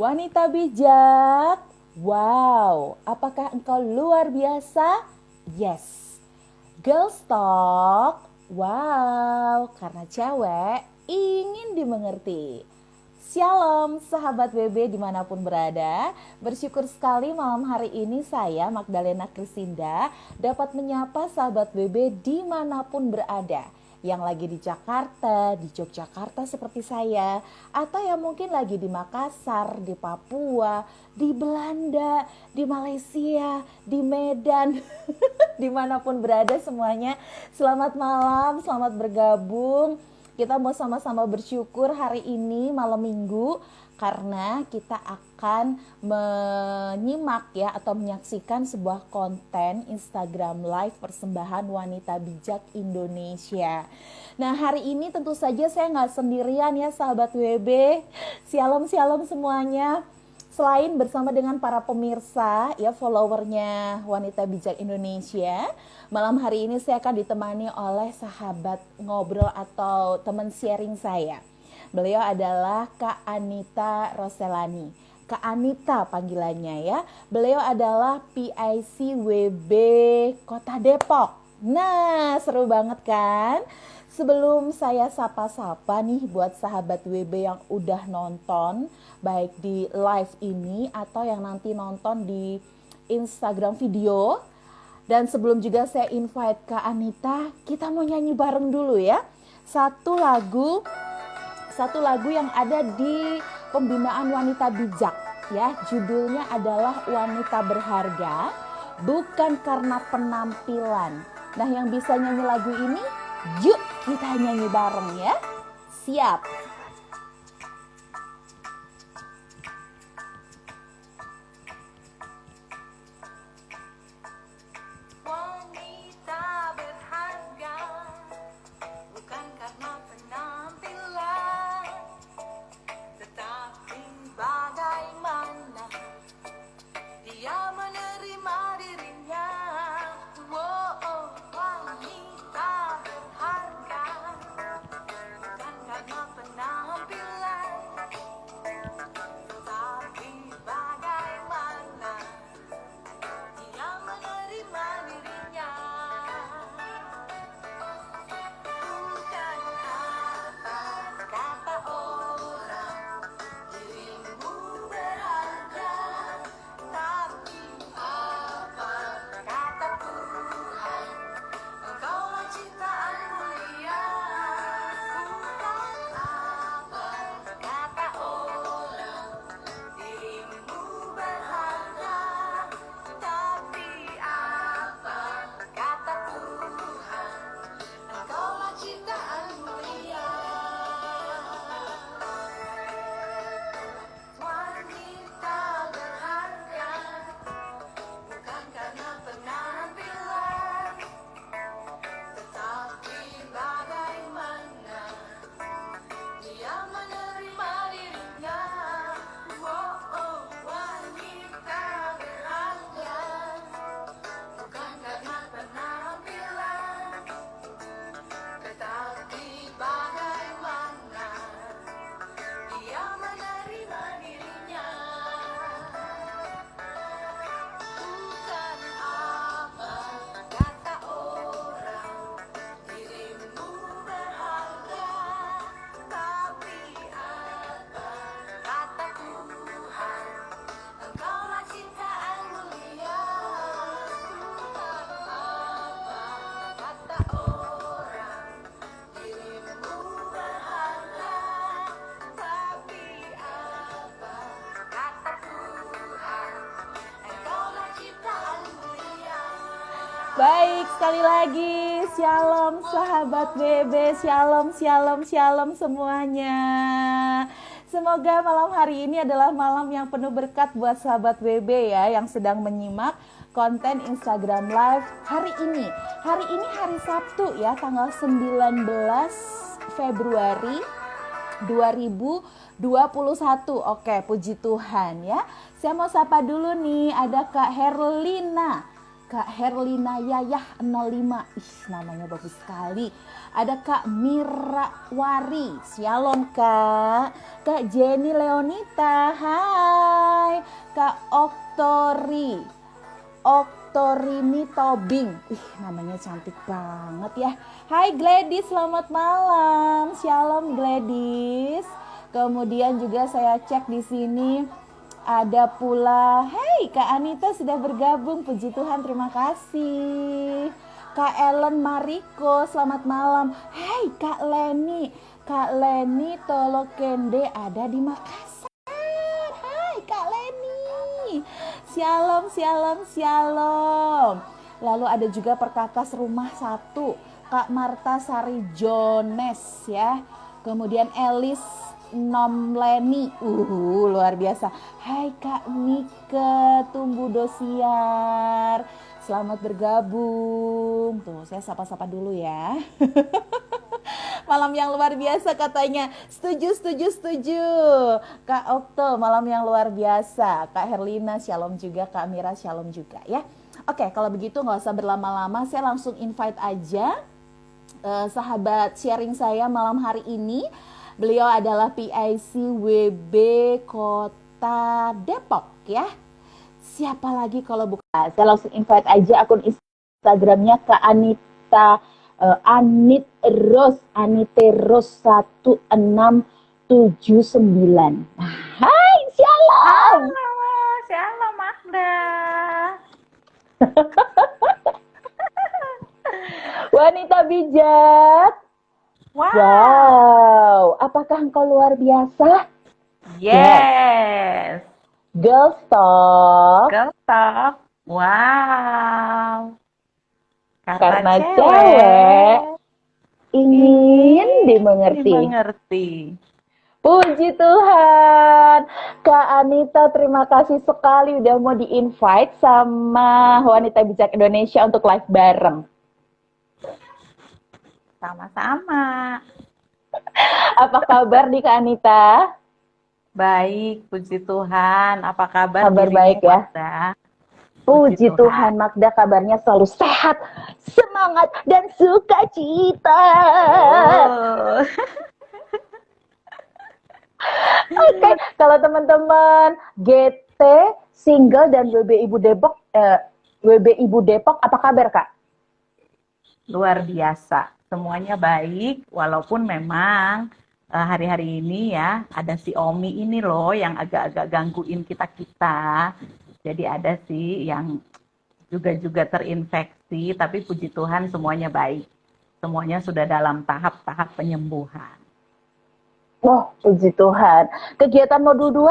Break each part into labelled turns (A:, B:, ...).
A: Wanita bijak, wow, apakah engkau luar biasa? Yes. Girls talk, wow, karena cewek ingin dimengerti. Shalom sahabat WB dimanapun berada. Bersyukur sekali malam hari ini saya Magdalena Krisinda dapat menyapa sahabat WB dimanapun berada. Yang lagi di Jakarta, di Yogyakarta seperti saya, atau yang mungkin lagi di Makassar, di Papua, di Belanda, di Malaysia, di Medan, dimanapun berada semuanya. Selamat malam, selamat bergabung. Kita mau sama-sama bersyukur hari ini malam minggu karena kita akan menyimak ya atau menyaksikan sebuah konten Instagram Live persembahan Wanita Bijak Indonesia. Nah hari ini tentu saja saya nggak sendirian ya sahabat WB. Shalom semuanya. Selain bersama dengan para pemirsa ya followernya Wanita Bijak Indonesia, malam hari ini saya akan ditemani oleh sahabat ngobrol atau teman sharing saya. Beliau adalah Kak Anita Roselani. Kak Anita panggilannya ya. Beliau adalah PIC WB Kota Depok. Nah, seru banget kan? Sebelum saya sapa-sapa nih buat sahabat WB yang udah nonton baik di live ini atau yang nanti nonton di Instagram video. Dan sebelum juga saya invite Kak Anita, kita mau nyanyi bareng dulu ya. Satu lagu yang ada di pembinaan Wanita Bijak ya. Judulnya adalah Wanita Berharga, bukan karena penampilan. Nah, yang bisa nyanyi lagu ini, yuk kita nyanyi bareng ya. Siap. Baik, sekali lagi, shalom sahabat BB, shalom semuanya. Semoga malam hari ini adalah malam yang penuh berkat buat sahabat BB ya, yang sedang menyimak konten Instagram Live hari ini. Hari ini hari Sabtu ya, tanggal 19 Februari 2021. Oke, puji Tuhan ya. Saya mau sapa dulu nih, ada Kak Herlina. Kak Herlina Yayah 05. Ih, namanya bagus sekali. Ada Kak Mira Wari. Shalom Kak. Kak Jenny Leonita. Hai. Kak Oktorini Tobing. Ih, namanya cantik banget ya. Hai Gladys, selamat malam. Shalom Gladys. Kemudian juga saya cek di sini ada pula, hey Kak Anita sudah bergabung, puji Tuhan, terima kasih. Kak Ellen Mariko, selamat malam. Hey Kak Leni Tolokende ada di Makassar. Hai Kak Leni, shalom. Lalu ada juga perkakas rumah 1, Kak Marta Sari Jones ya. Kemudian Elis Nomleni, luar biasa. Hai Kak Nike Tumbu Dosiar, selamat bergabung. Tuh, saya sapa-sapa dulu ya. Malam yang luar biasa katanya. Setuju. Kak Okto, malam yang luar biasa. Kak Herlina, shalom juga. Kak Mira, shalom juga ya. Oke, kalau begitu nggak usah berlama-lama, saya langsung invite aja sahabat sharing saya malam hari ini. Beliau adalah PIC WB Kota Depok ya. Siapa lagi kalau bukan? Saya langsung invite aja akun Instagramnya ke Anita Anite Rose 1679. Hai, shalom.
B: Halo, shalom Magda.
A: Wanita bijak.
B: Wow.
A: Apakah engkau luar biasa?
B: Yes.
A: Girls Talk.
B: Girl talk. Wow.
A: Karena cewek ingin dimengerti. Puji Tuhan. Kak Anita, terima kasih sekali udah mau di-invite sama Wanita Bijak Indonesia untuk live bareng.
B: Sama-sama.
A: Apa kabar nih Kak Anita?
B: Baik, puji Tuhan. Apa kabar?
A: Kabar
B: dirimu,
A: baik ya.
B: Magda?
A: Puji Tuhan, Magda kabarnya selalu sehat, semangat, dan sukacita.
B: Oh.
A: Oke, kalau teman-teman GT, single, dan WB Ibu Depok, apa kabar Kak?
B: Luar biasa. Semuanya baik, walaupun memang hari-hari ini ya ada si Omi ini loh yang agak-agak gangguin kita-kita. Jadi ada sih yang juga terinfeksi, tapi puji Tuhan semuanya baik. Semuanya sudah dalam tahap-tahap penyembuhan.
A: Oh, puji Tuhan. Kegiatan modul 2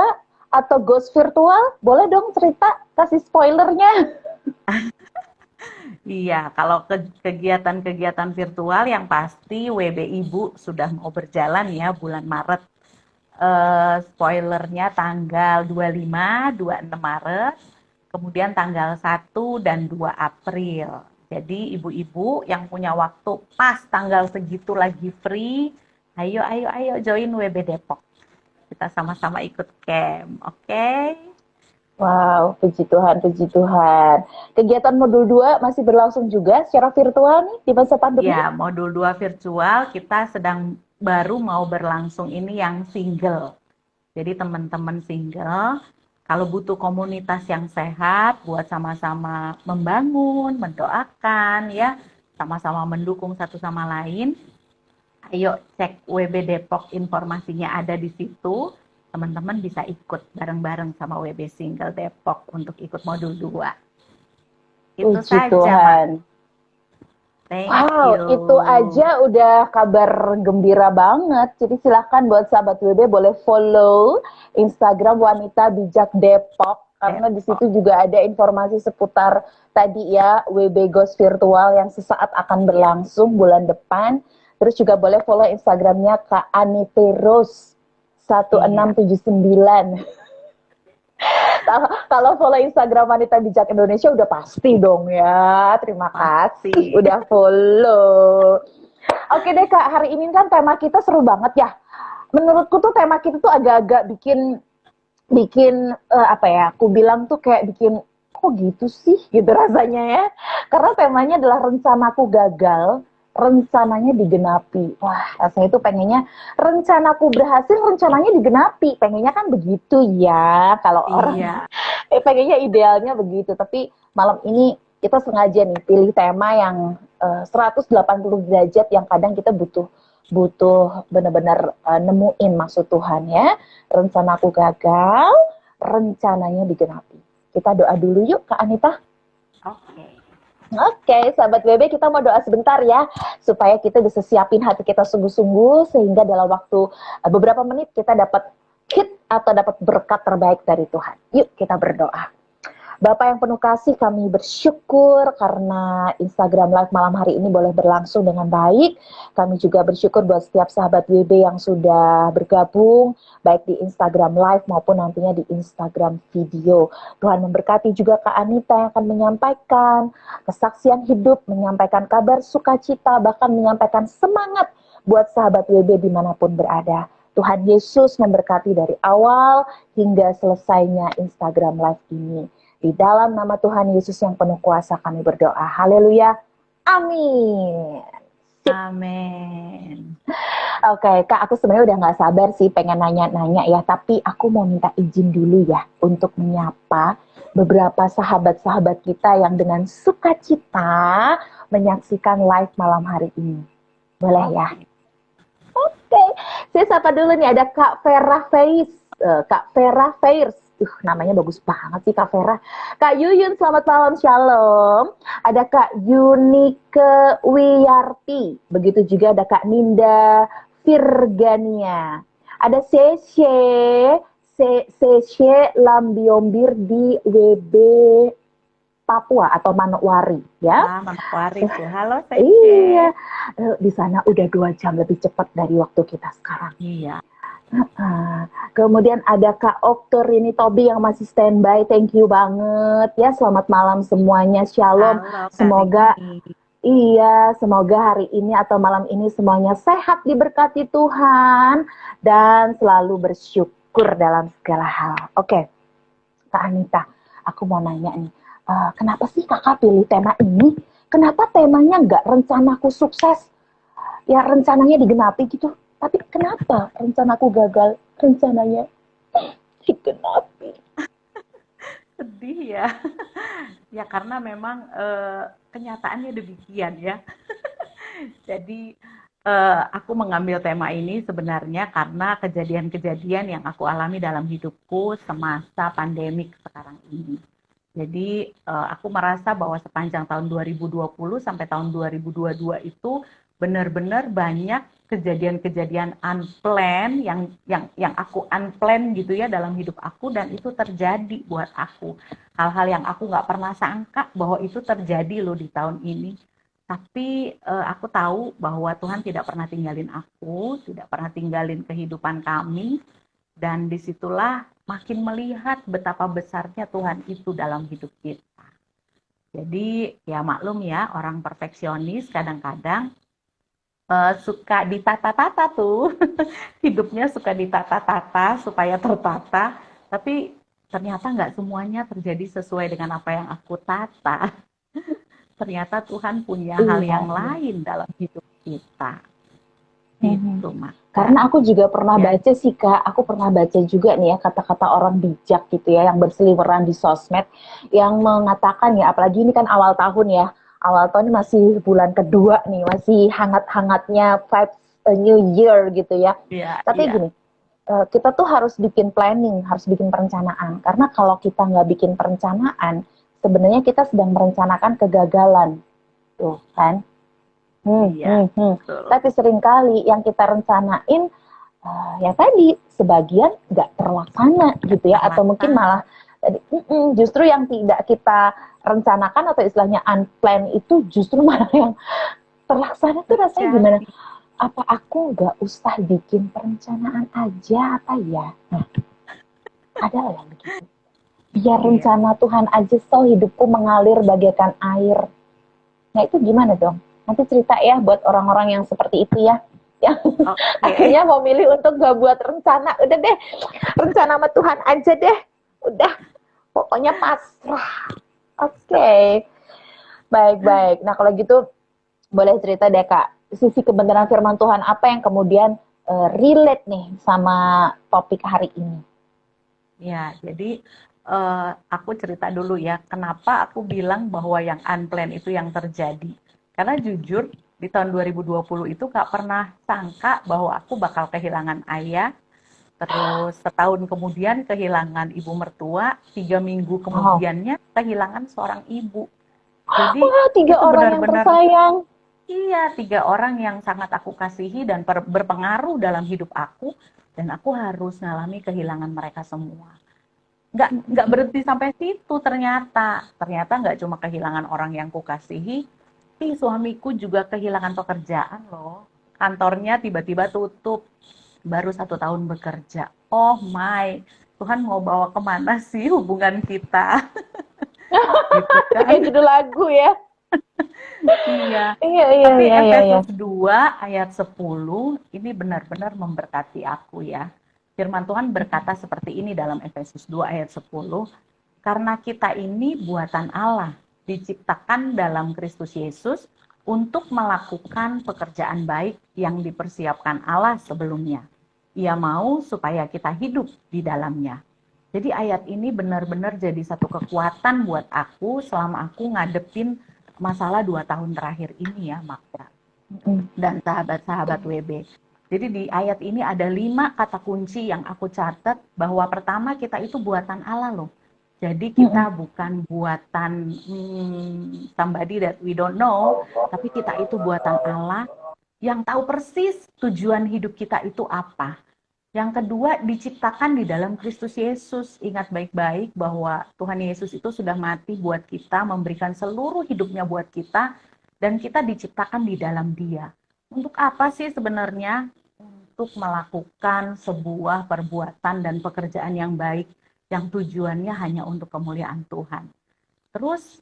A: atau ghost virtual, boleh dong cerita, kasih spoilernya.
B: Iya, kalau kegiatan-kegiatan virtual yang pasti WB Ibu sudah mau berjalan ya bulan Maret. Spoilernya tanggal 25, 26 Maret, kemudian tanggal 1 dan 2 April. Jadi ibu-ibu yang punya waktu pas tanggal segitu lagi free, ayo join WB Depok. Kita sama-sama ikut camp, oke?
A: Wow, puji Tuhan. Kegiatan modul 2 masih berlangsung juga secara virtual nih di masa pandemi?
B: Ya, modul 2 virtual kita baru mau berlangsung ini yang single. Jadi teman-teman single, kalau butuh komunitas yang sehat buat sama-sama membangun, mendoakan ya, sama-sama mendukung satu sama lain, ayo cek WB Depok, informasinya ada di situ. Teman-teman bisa ikut bareng-bareng sama WB Single Depok untuk ikut modul 2. Itu
A: Puji
B: saja,
A: Tuhan.
B: Thank
A: Wow,
B: you.
A: itu aja udah kabar gembira banget. Jadi silahkan buat sahabat WB boleh follow Instagram Wanita Bijak Depok. Karena di situ juga ada informasi seputar tadi ya, WB Ghost Virtual yang sesaat akan berlangsung bulan depan. Terus juga boleh follow Instagramnya Kak Anite Rose 1679. Kalau follow Instagram Wanita Bijak Indonesia udah pasti dong ya. Terima kasih udah follow. Oke deh Kak, hari ini kan tema kita seru banget ya. Menurutku tuh tema kita tuh agak-agak bikin apa ya? Aku bilang tuh kayak bikin kok gitu sih gitu rasanya ya. Karena temanya adalah rencanaku gagal, rencananya digenapi. Wah, rasanya itu pengennya rencanaku berhasil, rencananya digenapi. Pengennya kan begitu ya. Kalau orang
B: Iya.
A: pengennya idealnya begitu. Tapi malam ini kita sengaja nih pilih tema yang 180 derajat yang kadang kita butuh butuh benar-benar nemuin maksud Tuhan ya. Rencanaku gagal, rencananya digenapi. Kita doa dulu yuk Kak Anita.
B: Oke.
A: Oke, sahabat BB, kita mau doa sebentar ya, supaya kita bisa siapin hati kita sungguh-sungguh, sehingga dalam waktu beberapa menit kita dapat hit atau dapat berkat terbaik dari Tuhan. Yuk kita berdoa. Bapak yang penuh kasih, kami bersyukur karena Instagram Live malam hari ini boleh berlangsung dengan baik. Kami juga bersyukur buat setiap sahabat WB yang sudah bergabung, baik di Instagram Live maupun nantinya di Instagram video. Tuhan memberkati juga Kak Anita yang akan menyampaikan kesaksian hidup, menyampaikan kabar sukacita, bahkan menyampaikan semangat buat sahabat WB dimanapun berada. Tuhan Yesus memberkati dari awal hingga selesainya Instagram Live ini. Di dalam nama Tuhan Yesus yang penuh kuasa kami berdoa. Haleluya. Amin.
B: Amin.
A: Oke, Kak, aku sebenarnya udah gak sabar sih pengen nanya-nanya ya. Tapi aku mau minta izin dulu ya untuk menyapa beberapa sahabat-sahabat kita yang dengan sukacita menyaksikan live malam hari ini. Boleh ya? Oke, saya sapa dulu nih, ada Kak Vera Fairs. Kak Vera Fairs. Namanya bagus banget sih Kak Vera. Kak Yuyun, selamat malam, shalom. Ada Kak Yunike Wiyarti. Begitu juga ada Kak Ninda Virgania. Ada Seshe Lambiombir di WB Papua atau Manokwari ya.
B: Manokwari tuh. Halo Seshe.
A: Iya. Di sana udah 2 jam lebih cepat dari waktu kita sekarang.
B: Iya.
A: Kemudian ada Kak Oktorini Tobi yang masih standby, thank you banget ya. Selamat malam semuanya, shalom.
B: Halo,
A: Semoga semoga hari ini atau malam ini semuanya sehat, diberkati Tuhan dan selalu bersyukur dalam segala hal. Oke, Kak Anita, aku mau nanya nih, kenapa sih Kakak pilih tema ini? Kenapa temanya nggak rencanaku sukses? Ya rencananya digenapi gitu. Tapi kenapa rencanaku gagal, rencananya digenapi?
B: Sedih ya. Ya karena memang kenyataannya demikian ya. Jadi aku mengambil tema ini sebenarnya karena kejadian-kejadian yang aku alami dalam hidupku semasa pandemik sekarang ini. Jadi aku merasa bahwa sepanjang tahun 2020 sampai tahun 2022 itu benar-benar banyak kejadian-kejadian unplanned yang aku unplanned gitu ya dalam hidup aku, dan itu terjadi buat aku. Hal-hal yang aku nggak pernah sangka bahwa itu terjadi loh di tahun ini. Tapi aku tahu bahwa Tuhan tidak pernah tinggalin aku, tidak pernah tinggalin kehidupan kami, dan disitulah makin melihat betapa besarnya Tuhan itu dalam hidup kita. Jadi ya maklum ya, orang perfeksionis kadang-kadang suka ditata-tata tuh. Hidupnya suka ditata-tata supaya tertata, tapi ternyata nggak semuanya terjadi sesuai dengan apa yang aku tata. Ternyata Tuhan punya hal yang lain dalam hidup kita. Itu Mak.
A: Karena aku juga pernah baca sih Kak, aku pernah baca juga nih ya kata-kata orang bijak gitu ya yang berseliweran di sosmed yang mengatakan ya, apalagi ini kan awal tahun ya, awal tahun ini masih bulan kedua nih, masih hangat-hangatnya vibes a new year gitu ya. Tapi gini, kita tuh harus bikin planning, harus bikin perencanaan. Karena kalau kita nggak bikin perencanaan, sebenarnya kita sedang merencanakan kegagalan, tuh kan. Tapi seringkali yang kita rencanain, ya tadi sebagian nggak terlaksana gitu ya, atau mungkin malah justru yang tidak kita rencanakan atau istilahnya unplanned itu justru malah yang terlaksana tuh rasanya gimana? Apa aku nggak usah bikin perencanaan aja apa ya? Nah, ada lah yang begitu. Biar rencana Tuhan aja so hidupku mengalir bagaikan air. Nah itu gimana dong? Nanti cerita ya buat orang-orang yang seperti itu ya. Yang akhirnya mau milih untuk gak buat rencana. Udah deh, rencana sama Tuhan aja deh. Udah, pokoknya pasrah. Oke, baik-baik. Nah, kalau gitu boleh cerita deh Kak, sisi kebenaran firman Tuhan apa yang kemudian relate nih sama topik hari ini?
B: Ya, jadi aku cerita dulu ya, kenapa aku bilang bahwa yang unplanned itu yang terjadi. Karena jujur, di tahun 2020 itu gak pernah sangka bahwa aku bakal kehilangan ayah, terus setahun kemudian kehilangan ibu mertua, 3 minggu
A: Wow,
B: kemudiannya kehilangan seorang ibu. Jadi
A: wah, tiga
B: itu
A: orang yang
B: benar-benar,
A: tersayang.
B: iya, 3 orang yang sangat aku kasihi dan berpengaruh dalam hidup aku, dan aku harus ngalami kehilangan mereka semua. Nggak berhenti sampai situ, ternyata nggak cuma kehilangan orang yang kukasihi, suamiku juga kehilangan pekerjaan loh. Kantornya tiba-tiba tutup, baru 1 tahun bekerja. Oh my, Tuhan mau bawa kemana sih hubungan kita? Gitu kan.
A: Kayak judul lagu ya.
B: Iya.
A: Iya, iya,
B: Tapi
A: iya, iya, iya.
B: Efesus 2 ayat 10 ini benar-benar memberkati aku ya. Firman Tuhan berkata seperti ini dalam Efesus 2 ayat 10, karena kita ini buatan Allah, diciptakan dalam Kristus Yesus untuk melakukan pekerjaan baik yang dipersiapkan Allah sebelumnya. Ia mau supaya kita hidup di dalamnya. Jadi ayat ini benar-benar jadi satu kekuatan buat aku selama aku ngadepin masalah 2 tahun terakhir ini ya, Magda dan sahabat-sahabat WB. Jadi di ayat ini ada 5 kata kunci yang aku catat, bahwa pertama kita itu buatan Allah loh. Jadi kita bukan buatan somebody that we don't know, tapi kita itu buatan Allah yang tahu persis tujuan hidup kita itu apa. Yang kedua, diciptakan di dalam Kristus Yesus. Ingat baik-baik bahwa Tuhan Yesus itu sudah mati buat kita, memberikan seluruh hidupnya buat kita, dan kita diciptakan di dalam Dia. Untuk apa sih sebenarnya? Untuk melakukan sebuah perbuatan dan pekerjaan yang baik, yang tujuannya hanya untuk kemuliaan Tuhan. Terus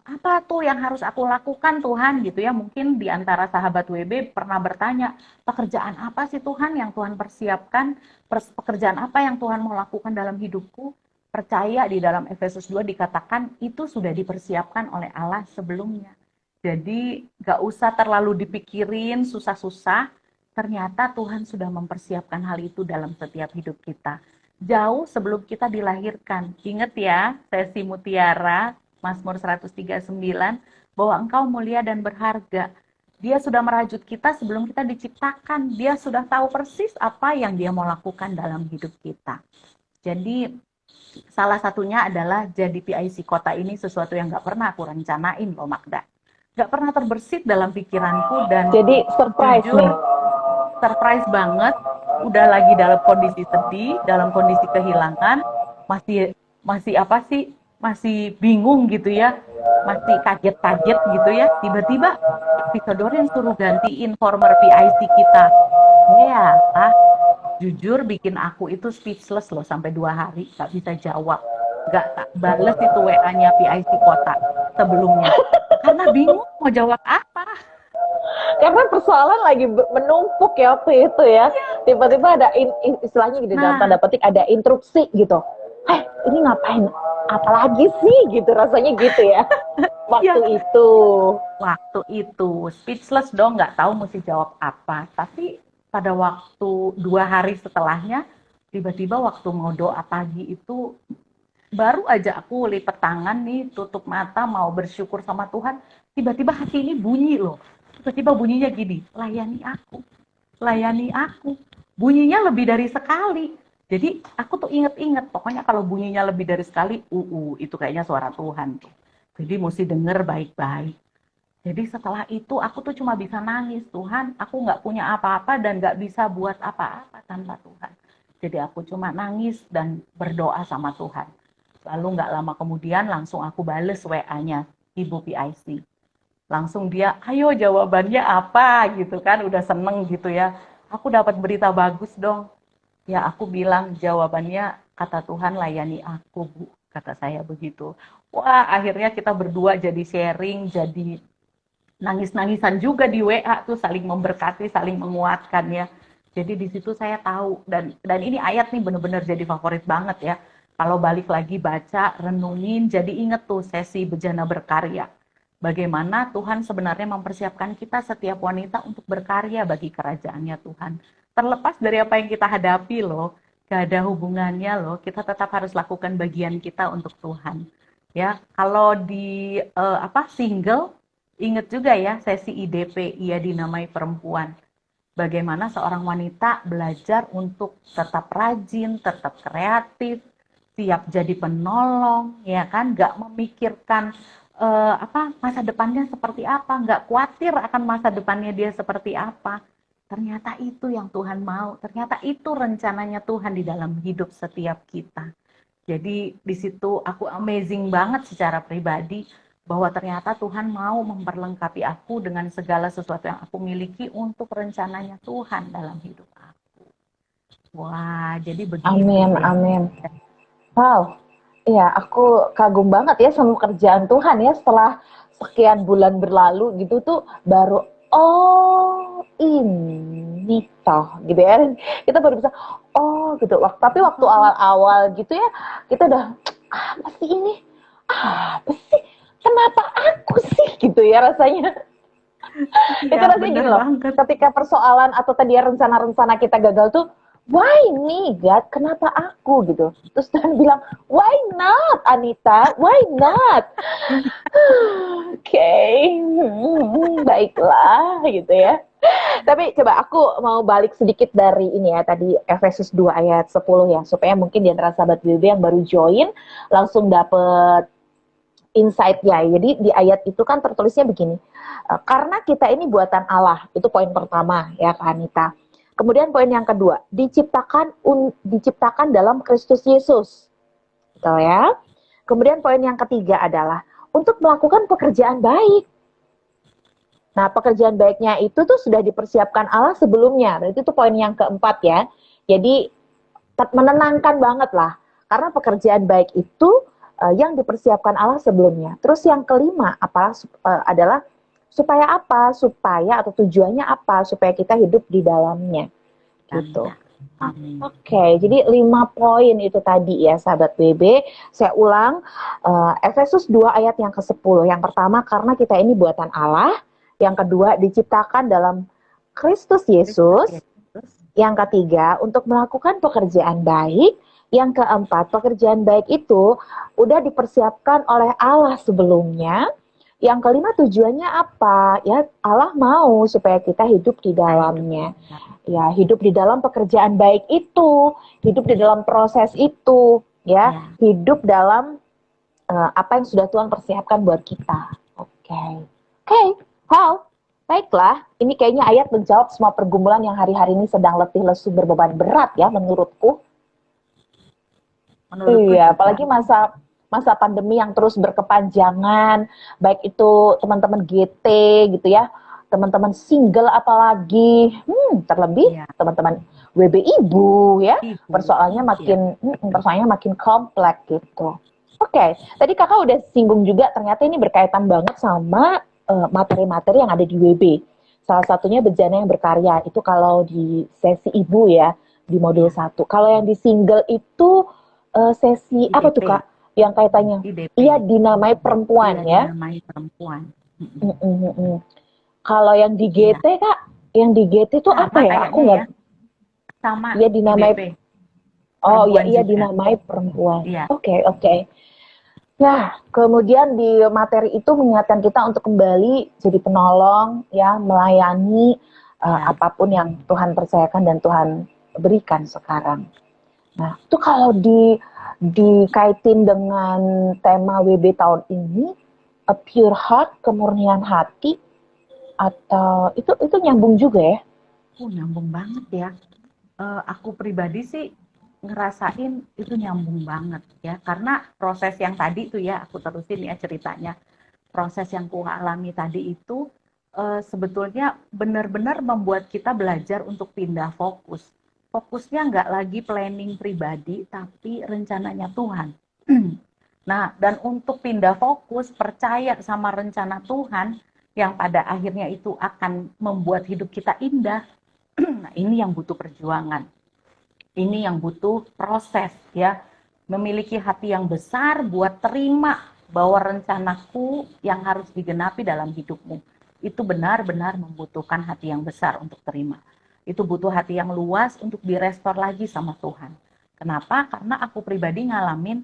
B: apa tuh yang harus aku lakukan Tuhan gitu ya? Mungkin di antara sahabat WB pernah bertanya, pekerjaan apa sih Tuhan yang Tuhan persiapkan? Pekerjaan apa yang Tuhan mau lakukan dalam hidupku? Percaya di dalam Efesus 2 dikatakan itu sudah dipersiapkan oleh Allah sebelumnya. Jadi gak usah terlalu dipikirin susah-susah, ternyata Tuhan sudah mempersiapkan hal itu dalam setiap hidup kita. Jauh sebelum kita dilahirkan. Ingat ya, sesi mutiara, Mazmur 139, bahwa engkau mulia dan berharga. Dia sudah merajut kita sebelum kita diciptakan. Dia sudah tahu persis apa yang dia mau lakukan dalam hidup kita. Jadi, salah satunya adalah jadi PIC kota ini sesuatu yang gak pernah aku rencanain loh, Magda. Gak pernah terbersit dalam pikiranku dan
A: Jadi surprise
B: jujur,
A: nih.
B: surprise banget. Udah lagi dalam kondisi sedih, dalam kondisi kehilangan, masih apa sih, masih bingung gitu ya, masih kaget-kaget gitu ya, tiba-tiba disodorin suruh gantiin former PIC kita. Ya, jujur bikin aku itu speechless loh sampai 2 hari, gak bisa jawab, gak bales itu WA-nya PIC kota sebelumnya, karena bingung mau jawab apa.
A: Karena persoalan lagi menumpuk ya waktu itu ya. Tiba-tiba ada istilahnya gitu dalam tanda petik ada interupsi gitu. Ini ngapain? Apalagi sih gitu rasanya gitu ya. Waktu itu.
B: Waktu itu speechless dong, nggak tahu mesti jawab apa. Tapi pada waktu 2 hari setelahnya, tiba-tiba waktu mau doa pagi itu, baru aja aku lipat tangan nih, tutup mata mau bersyukur sama Tuhan, tiba-tiba hati ini bunyi loh. Tiba-tiba bunyinya gini, layani aku, layani aku. Bunyinya lebih dari sekali. Jadi aku tuh inget-inget, pokoknya kalau bunyinya lebih dari sekali, itu kayaknya suara Tuhan tuh. Jadi mesti denger baik-baik. Jadi setelah itu aku tuh cuma bisa nangis, Tuhan, aku nggak punya apa-apa dan nggak bisa buat apa-apa tanpa Tuhan. Jadi aku cuma nangis dan berdoa sama Tuhan. Lalu nggak lama kemudian langsung aku bales WA-nya Ibu PIC. Langsung dia, ayo jawabannya apa gitu kan, udah seneng gitu ya. Aku dapat berita bagus dong. Ya aku bilang jawabannya, kata Tuhan layani aku Bu, kata saya begitu. Wah akhirnya kita berdua jadi sharing, jadi nangis-nangisan juga di WA tuh, saling memberkati, saling menguatkan ya. Jadi di situ saya tahu, dan ini ayat nih benar-benar jadi favorit banget ya. Kalau balik lagi baca, renungin, jadi inget tuh sesi Bejana Berkarya. Bagaimana Tuhan sebenarnya mempersiapkan kita setiap wanita untuk berkarya bagi kerajaannya Tuhan. Terlepas dari apa yang kita hadapi loh, gak ada hubungannya loh, kita tetap harus lakukan bagian kita untuk Tuhan. Ya, kalau di single, inget juga ya sesi IDP, ia dinamai perempuan. Bagaimana seorang wanita belajar untuk tetap rajin, tetap kreatif, siap jadi penolong, ya kan? Nggak memikirkan masa depannya seperti apa, nggak khawatir akan masa depannya dia seperti apa. Ternyata itu yang Tuhan mau, ternyata itu rencananya Tuhan di dalam hidup setiap kita. Jadi di situ aku amazing banget secara pribadi bahwa ternyata Tuhan mau memperlengkapi aku dengan segala sesuatu yang aku miliki untuk rencananya Tuhan dalam hidup aku. Wah, jadi begitu
A: Amin,
B: ya.
A: amin. Wow, iya aku kagum banget ya sama kerjaan Tuhan ya, setelah sekian bulan berlalu gitu tuh baru, oh ini toh gitu ya. Kita baru bisa, oh gitu. Tapi waktu awal-awal gitu ya, kita udah, apa sih ini? Apa sih? Kenapa aku sih gitu ya rasanya.
B: Iya,
A: Itu rasanya
B: bener
A: gini loh,
B: banget.
A: ketika persoalan atau tadi ya rencana-rencana kita gagal tuh, why me God, kenapa aku gitu. Terus Tuhan bilang, why not Anita, why not. Oke, baiklah gitu ya. Tapi coba aku mau balik sedikit dari ini ya, tadi Efesus 2 ayat 10 ya, supaya mungkin di antara sahabat BB yang baru join langsung dapet insight-nya. Jadi di ayat itu kan tertulisnya begini, karena kita ini buatan Allah, itu poin pertama ya Kak Anita. Kemudian poin yang kedua, diciptakan dalam Kristus Yesus, betul ya. Kemudian poin yang ketiga adalah untuk melakukan pekerjaan baik. Nah, pekerjaan baiknya itu tuh sudah dipersiapkan Allah sebelumnya. Itu tuh poin yang keempat ya. Jadi menenangkan banget lah, karena pekerjaan baik itu yang dipersiapkan Allah sebelumnya. Terus yang kelima adalah supaya apa? Supaya atau tujuannya apa? Supaya kita hidup di dalamnya. Gitu.
B: Amin.
A: Oke, jadi 5 poin itu tadi ya sahabat BB. Saya ulang, Efesus 2 ayat yang ke-10. Yang pertama, karena kita ini buatan Allah. Yang kedua, diciptakan dalam Kristus Yesus. Yang ketiga, untuk melakukan pekerjaan baik. Yang keempat, pekerjaan baik itu udah dipersiapkan oleh Allah sebelumnya. Yang kelima, tujuannya apa? Ya, Allah mau supaya kita hidup di dalamnya. Ya, hidup di dalam pekerjaan baik itu, hidup di dalam proses itu, ya, hidup dalam apa yang sudah Tuhan persiapkan buat kita. Oke. How? Baiklah, ini kayaknya ayat menjawab semua pergumulan yang hari-hari ini sedang letih lesu berbeban berat ya menurutku. Iya, apalagi masa pandemi yang terus berkepanjangan, baik itu teman-teman GT gitu ya, teman-teman single apalagi, terlebih teman-teman WB ibu ya, persoalannya makin kompleks gitu. Oke, tadi kakak udah singgung juga ternyata ini berkaitan banget sama materi-materi yang ada di WB. Salah satunya Bejana yang Berkarya, itu kalau di sesi ibu ya, di modul 1. Kalau yang di single itu sesi IDP. Apa tuh Kak? Yang kaitannya? Iya, dinamai perempuan ya.
B: Dinamai perempuan.
A: Kalau yang di GT Kak, yang di GT itu apa ya? Aku nggak.
B: Sama.
A: Iya dinamai.
B: IDP.
A: Oh iya dinamai perempuan. Oke. Nah, kemudian di materi itu mengingatkan kita untuk kembali jadi penolong, ya, melayani apapun yang Tuhan percayakan dan Tuhan berikan sekarang. Nah, itu kalau dikaitin dengan tema WB tahun ini, a pure heart, kemurnian hati, atau itu nyambung juga ya?
B: Nyambung banget ya. Aku pribadi sih ngerasain itu nyambung banget ya, karena proses yang tadi tuh ya, aku terusin ya ceritanya. Proses yang ku alami tadi itu sebetulnya benar-benar membuat kita belajar untuk pindah fokus. Fokusnya nggak lagi planning pribadi, tapi rencananya Tuhan. Nah, dan untuk pindah fokus, percaya sama rencana Tuhan, yang pada akhirnya itu akan membuat hidup kita indah. Nah, ini yang butuh perjuangan. Ini yang butuh proses ya. memiliki hati yang besar buat terima bahwa rencanaku yang harus digenapi dalam hidupmu. Itu benar-benar membutuhkan hati yang besar untuk terima. Itu butuh hati yang luas untuk direstore lagi sama Tuhan. Kenapa? Karena aku pribadi ngalamin,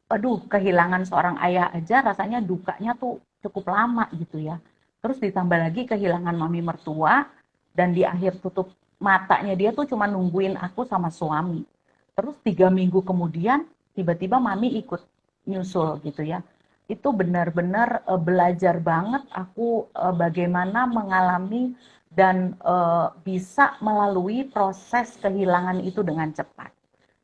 B: aduh, kehilangan seorang ayah aja rasanya dukanya tuh cukup lama gitu ya. Terus ditambah lagi kehilangan mami mertua, dan di akhir tutup matanya dia tuh cuma nungguin aku sama suami. Terus 3 minggu kemudian tiba-tiba mami ikut nyusul gitu ya. Itu benar-benar belajar banget aku bagaimana mengalami dan bisa melalui proses kehilangan itu dengan cepat.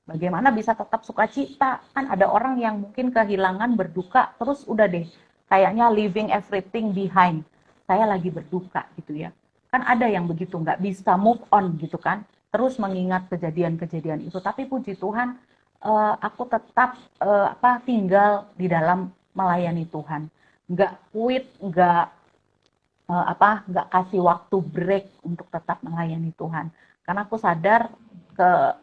B: Bagaimana bisa tetap sukacita? Kan ada orang yang mungkin kehilangan, berduka, terus udah deh, kayaknya leaving everything behind. Saya lagi berduka gitu ya. Kan ada yang begitu, nggak bisa move on gitu kan. Terus mengingat kejadian-kejadian itu. Tapi puji Tuhan, aku tetap tinggal di dalam melayani Tuhan. Nggak quit, nggak kasih waktu break untuk tetap melayani Tuhan. Karena aku sadar ke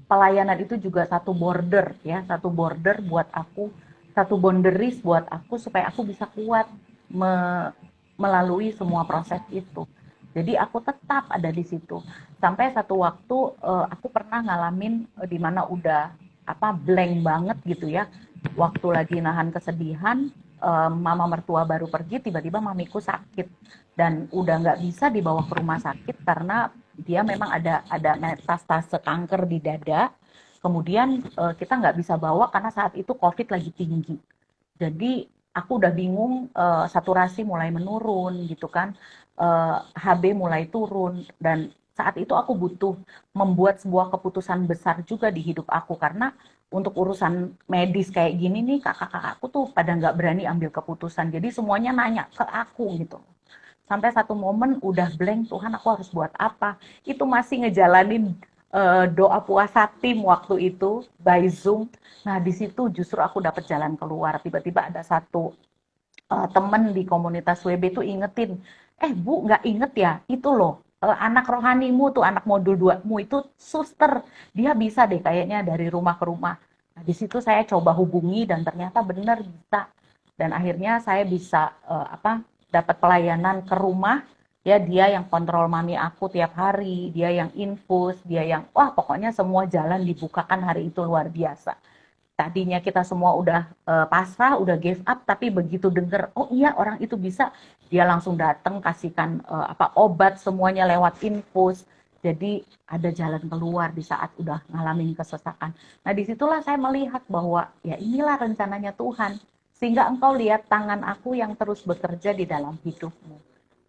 B: pelayanan itu juga satu border ya, satu border buat aku, satu boundaries buat aku supaya aku bisa kuat melalui semua proses itu. Jadi aku tetap ada di situ. Sampai satu waktu aku pernah ngalamin di mana udah blank banget gitu ya. Waktu lagi nahan kesedihan, mama mertua baru pergi, tiba-tiba mamiku sakit dan udah nggak bisa dibawa ke rumah sakit karena dia memang ada metastase kanker di dada. Kemudian kita nggak bisa bawa karena saat itu COVID lagi tinggi. Jadi aku udah bingung, saturasi mulai menurun gitu kan, HB mulai turun, dan saat itu aku butuh membuat sebuah keputusan besar juga di hidup aku karena untuk urusan medis kayak gini nih kakak-kakakku tuh pada nggak berani ambil keputusan. Jadi semuanya nanya ke aku gitu. Sampai satu momen udah blank, Tuhan aku harus buat apa? Itu masih ngejalanin doa puasa tim waktu itu by Zoom. Nah di situ justru aku dapat jalan keluar. Tiba-tiba ada satu temen di komunitas WB tuh ingetin, Bu nggak inget ya itu loh anak rohanimu tuh, anak modul 2mu itu suster, dia bisa deh kayaknya dari rumah ke rumah. Nah di situ saya coba hubungi dan ternyata benar bisa, dan akhirnya saya bisa dapat pelayanan ke rumah ya. Dia yang kontrol mami aku tiap hari, dia yang infus, dia yang pokoknya semua jalan dibukakan hari itu luar biasa. Tadinya kita semua udah pasrah, udah give up, tapi begitu denger, oh iya orang itu bisa, dia langsung datang kasihkan obat semuanya lewat infus. Jadi ada jalan keluar di saat udah ngalamin kesesakan. Nah disitulah saya melihat bahwa ya inilah rencananya Tuhan. Sehingga engkau lihat tangan aku yang terus bekerja di dalam hidupmu.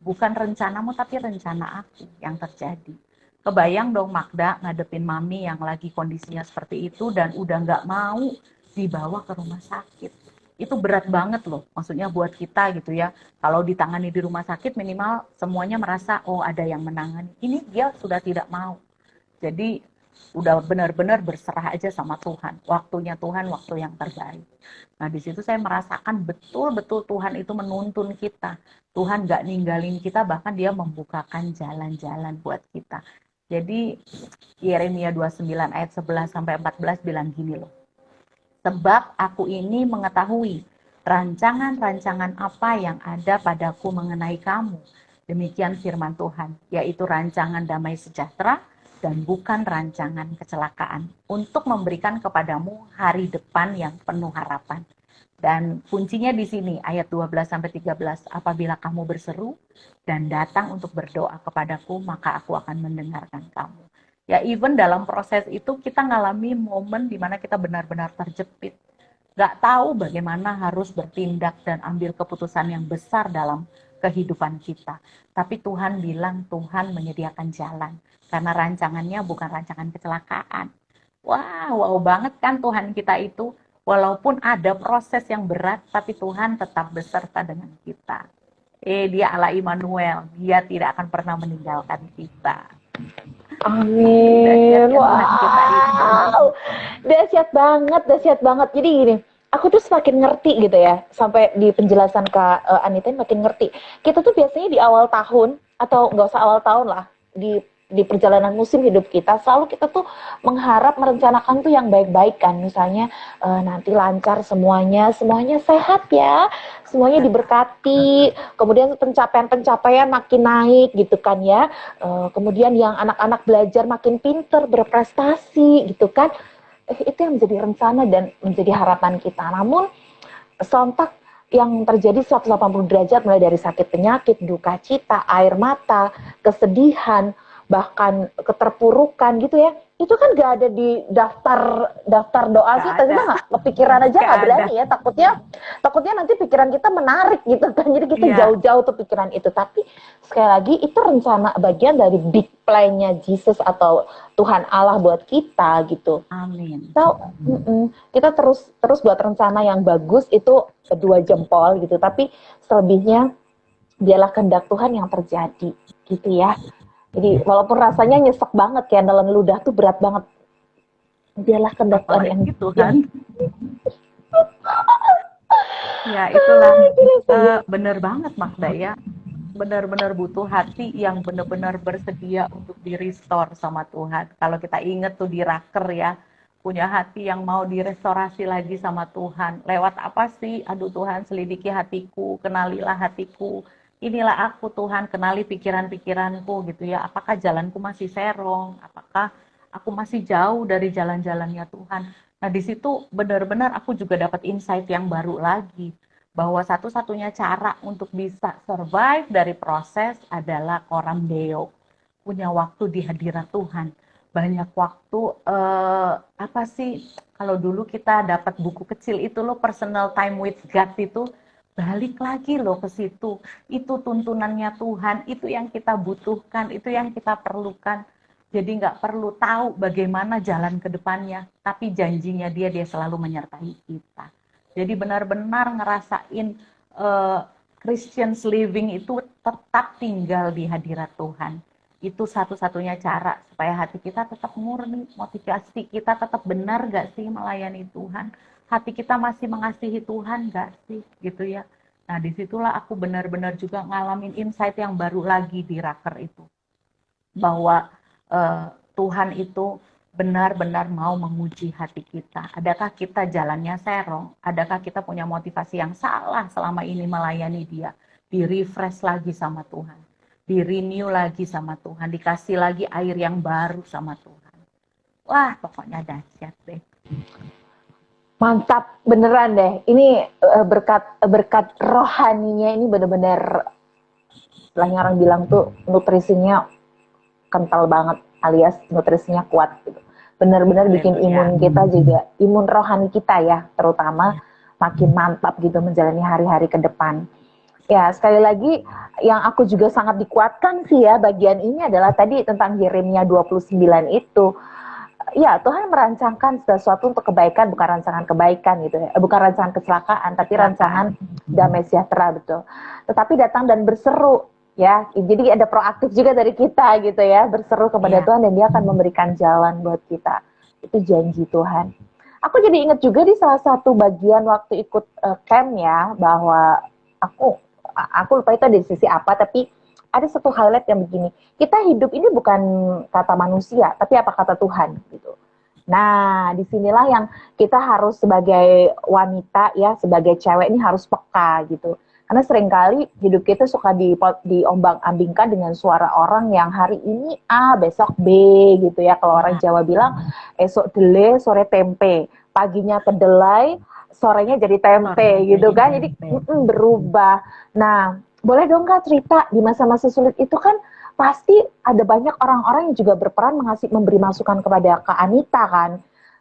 B: Bukan rencanamu, tapi rencana aku yang terjadi. Kebayang dong Magda ngadepin mami yang lagi kondisinya seperti itu dan udah nggak mau dibawa ke rumah sakit. Itu berat banget loh, maksudnya buat kita gitu ya. Kalau ditangani di rumah sakit minimal semuanya merasa ada yang menangani. Ini dia sudah tidak mau. Jadi udah benar-benar berserah aja sama Tuhan. Waktunya Tuhan, waktu yang terbaik. Nah di situ saya merasakan betul-betul Tuhan itu menuntun kita. Tuhan gak ninggalin kita, bahkan dia membukakan jalan-jalan buat kita. Jadi Yeremia 29 ayat 11 sampai 14 bilang gini loh. Sebab aku ini mengetahui rancangan-rancangan apa yang ada padaku mengenai kamu. Demikian firman Tuhan, yaitu rancangan damai sejahtera dan bukan rancangan kecelakaan, untuk memberikan kepadamu hari depan yang penuh harapan. Dan kuncinya di sini ayat 12-13, apabila kamu berseru dan datang untuk berdoa kepadaku, maka aku akan mendengarkan kamu. Ya even dalam proses itu kita ngalami momen di mana kita benar-benar terjepit. Gak tahu bagaimana harus bertindak dan ambil keputusan yang besar dalam kehidupan kita. Tapi Tuhan bilang Tuhan menyediakan jalan. Karena rancangannya bukan rancangan kecelakaan. Wow banget kan Tuhan kita itu. Walaupun ada proses yang berat, tapi Tuhan tetap beserta dengan kita. Dia Allah Immanuel, dia tidak akan pernah meninggalkan kita.
A: Amin. Wow. Dahsyat banget. Jadi gini, aku tuh semakin ngerti gitu ya, sampai di penjelasan Kak Anita makin ngerti. Kita tuh biasanya di awal tahun, atau nggak usah awal tahun lah, di di perjalanan musim hidup kita selalu kita tuh mengharap merencanakan tuh yang baik-baik kan, misalnya nanti lancar semuanya, semuanya sehat ya, semuanya diberkati, kemudian pencapaian-pencapaian makin naik gitu kan ya. Kemudian yang anak-anak belajar makin pinter, berprestasi gitu kan. Itu yang menjadi rencana dan menjadi harapan kita. Namun sontak yang terjadi 180 derajat mulai dari sakit penyakit, duka cita, air mata, kesedihan, bahkan keterpurukan gitu ya. Itu kan gak ada di daftar doa
B: Nggak
A: kita.
B: ada,
A: Kita nggak kepikiran aja
B: nggak
A: nggak
B: ada.
A: berani ya. Takutnya nanti pikiran kita menarik gitu kan. Jadi kita
B: Iya,
A: jauh-jauh tuh pikiran itu. Tapi sekali lagi itu rencana bagian dari big plan-nya Jesus atau Tuhan Allah buat kita gitu.
B: amin.
A: So, kita terus buat rencana yang bagus itu 2 jempol gitu. Tapi selebihnya biarlah kehendak Tuhan yang terjadi gitu ya. Jadi walaupun rasanya nyesek banget kayak nelan ludah tuh berat banget. Biarlah kehendak Tuhan
B: Apalagi
A: yang
B: Tuhan. Ya, itulah bener banget Magda ya. Benar-benar butuh hati yang benar-benar bersedia untuk di-restore sama Tuhan. Kalau kita ingat tuh di Raker ya, punya hati yang mau direstorasi lagi sama Tuhan. Lewat apa sih? Aduh Tuhan, selidiki hatiku, kenalilah hatiku. Inilah aku Tuhan, kenali pikiran-pikiranku gitu ya. Apakah jalanku masih serong? Apakah aku masih jauh dari jalan-jalannya Tuhan? Nah, di situ benar-benar aku juga dapat insight yang baru lagi bahwa satu-satunya cara untuk bisa survive dari proses adalah coram deo, punya waktu di hadirat Tuhan, banyak waktu. Apa sih, kalau dulu kita dapat buku kecil itu loh, personal time with God itu, balik lagi loh ke situ. Itu tuntunannya Tuhan, itu yang kita butuhkan, itu yang kita perlukan. Jadi nggak perlu tahu bagaimana jalan ke depannya, tapi janjinya dia selalu menyertai kita. Jadi benar-benar ngerasain Christians living itu tetap tinggal di hadirat Tuhan. Itu satu-satunya cara supaya hati kita tetap murni, motivasi kita tetap benar gak sih melayani Tuhan, hati kita masih mengasihi Tuhan gak sih gitu ya. Nah disitulah aku benar-benar juga ngalamin insight yang baru lagi di Raker itu, bahwa Tuhan itu benar-benar mau menguji hati kita. Adakah kita jalannya serong? Adakah kita punya motivasi yang salah selama ini melayani Dia? Di-refresh lagi sama Tuhan. Di-renew lagi sama Tuhan. Dikasih lagi air yang baru sama Tuhan. Wah, pokoknya dahsyat deh.
A: mantap beneran deh. Ini berkat rohaninya ini bener-bener, istilahnya orang bilang tuh nutrisinya kental banget alias nutrisinya kuat gitu. Benar-benar bikin
B: Haleluya.
A: imun kita juga, imun rohani kita ya, terutama makin mantap gitu menjalani hari-hari ke depan. Ya, sekali lagi yang aku juga sangat dikuatkan sih ya bagian ini adalah tadi tentang Yeremia 29 itu. Ya, Tuhan merancangkan sesuatu untuk kebaikan, bukan rancangan kebaikan gitu ya. Bukan rancangan kecelakaan, tapi rancangan
B: Kecelakaan.
A: damai sejahtera betul. Tetapi datang dan berseru ya. Jadi ada proaktif juga dari kita gitu ya, berseru kepada
B: Iya.
A: Tuhan dan Dia akan memberikan jalan buat kita. Itu janji Tuhan. Aku jadi ingat juga di salah satu bagian waktu ikut camp ya, bahwa aku lupa itu dari sisi apa, tapi ada satu highlight yang begini, kita hidup ini bukan kata manusia, tapi apa kata Tuhan gitu. Nah, disinilah yang kita harus sebagai wanita ya, sebagai cewek ini harus peka gitu. Karena seringkali hidup kita suka diombang-ambingkan dengan suara orang yang hari ini A, besok B gitu ya. Kalau orang
B: Nah,
A: Jawa bilang, esok dele, sore tempe. Paginya kedelai, sorenya jadi tempe
B: sorenya
A: gitu
B: jadi
A: kan. Jadi
B: tempe.
A: berubah. Nah, boleh dong Kak cerita di masa-masa sulit itu kan pasti ada banyak orang-orang yang juga berperan memberi masukan kepada Kak Anita kan.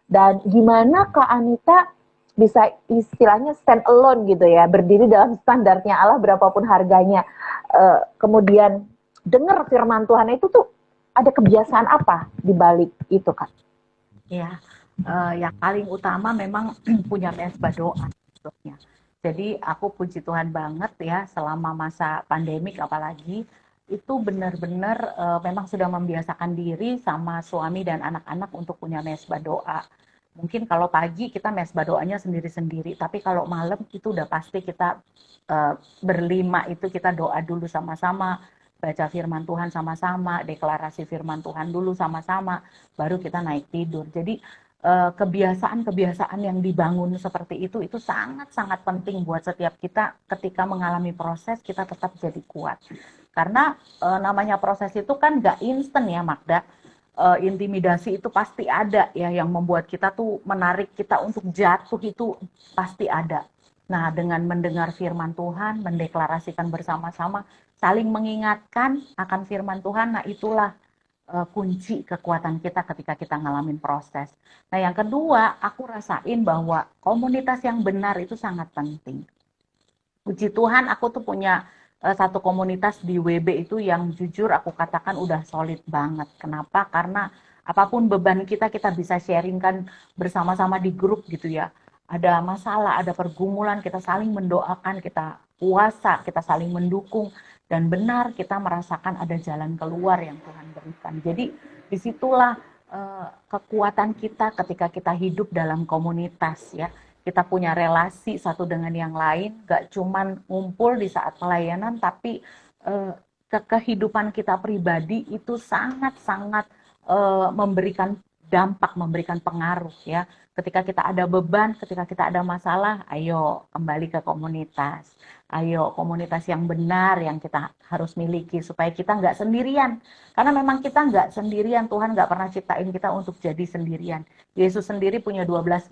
A: Dan gimana Kak Anita bisa istilahnya stand alone gitu ya, berdiri dalam standarnya Allah berapapun harganya. Kemudian dengar firman Tuhan itu tuh ada kebiasaan apa di balik itu Kak?
B: Ya, yang paling utama memang punya mesbah doa sebetulnya. Jadi aku puji Tuhan banget ya, selama masa pandemik apalagi itu benar-benar memang sudah membiasakan diri sama suami dan anak-anak untuk punya mesbah doa. Mungkin kalau pagi kita mesbah doanya sendiri-sendiri, tapi kalau malam itu udah pasti kita berlima itu kita doa dulu sama-sama. baca firman Tuhan sama-sama, deklarasi firman Tuhan dulu sama-sama, baru kita naik tidur. Jadi kebiasaan-kebiasaan yang dibangun seperti itu sangat-sangat penting buat setiap kita ketika mengalami proses, kita tetap jadi kuat. Karena namanya proses itu kan nggak instan ya Magda. Intimidasi itu pasti ada ya, yang membuat kita tuh menarik kita untuk jatuh itu pasti ada. Nah, dengan mendengar firman Tuhan, mendeklarasikan bersama-sama, saling mengingatkan akan firman Tuhan, nah itulah kunci kekuatan kita ketika kita ngalamin proses. Nah, yang kedua, aku rasain bahwa komunitas yang benar itu sangat penting. Puji Tuhan, aku tuh punya satu komunitas di WB itu yang jujur aku katakan udah solid banget. Kenapa? Karena apapun beban kita bisa sharingkan bersama-sama di grup gitu ya. Ada masalah, ada pergumulan, kita saling mendoakan, kita puasa, kita saling mendukung, dan benar kita merasakan ada jalan keluar yang Tuhan berikan. Jadi disitulah kekuatan kita ketika kita hidup dalam komunitas ya. Kita punya relasi satu dengan yang lain, gak cuman ngumpul di saat pelayanan, tapi kehidupan kita pribadi itu sangat-sangat memberikan dampak, memberikan pengaruh ya. Ketika kita ada beban, ketika kita ada masalah, ayo kembali ke komunitas. Ayo komunitas yang benar yang kita harus miliki supaya kita nggak sendirian. Karena memang kita nggak sendirian, Tuhan nggak pernah ciptain kita untuk jadi sendirian. Yesus sendiri punya 12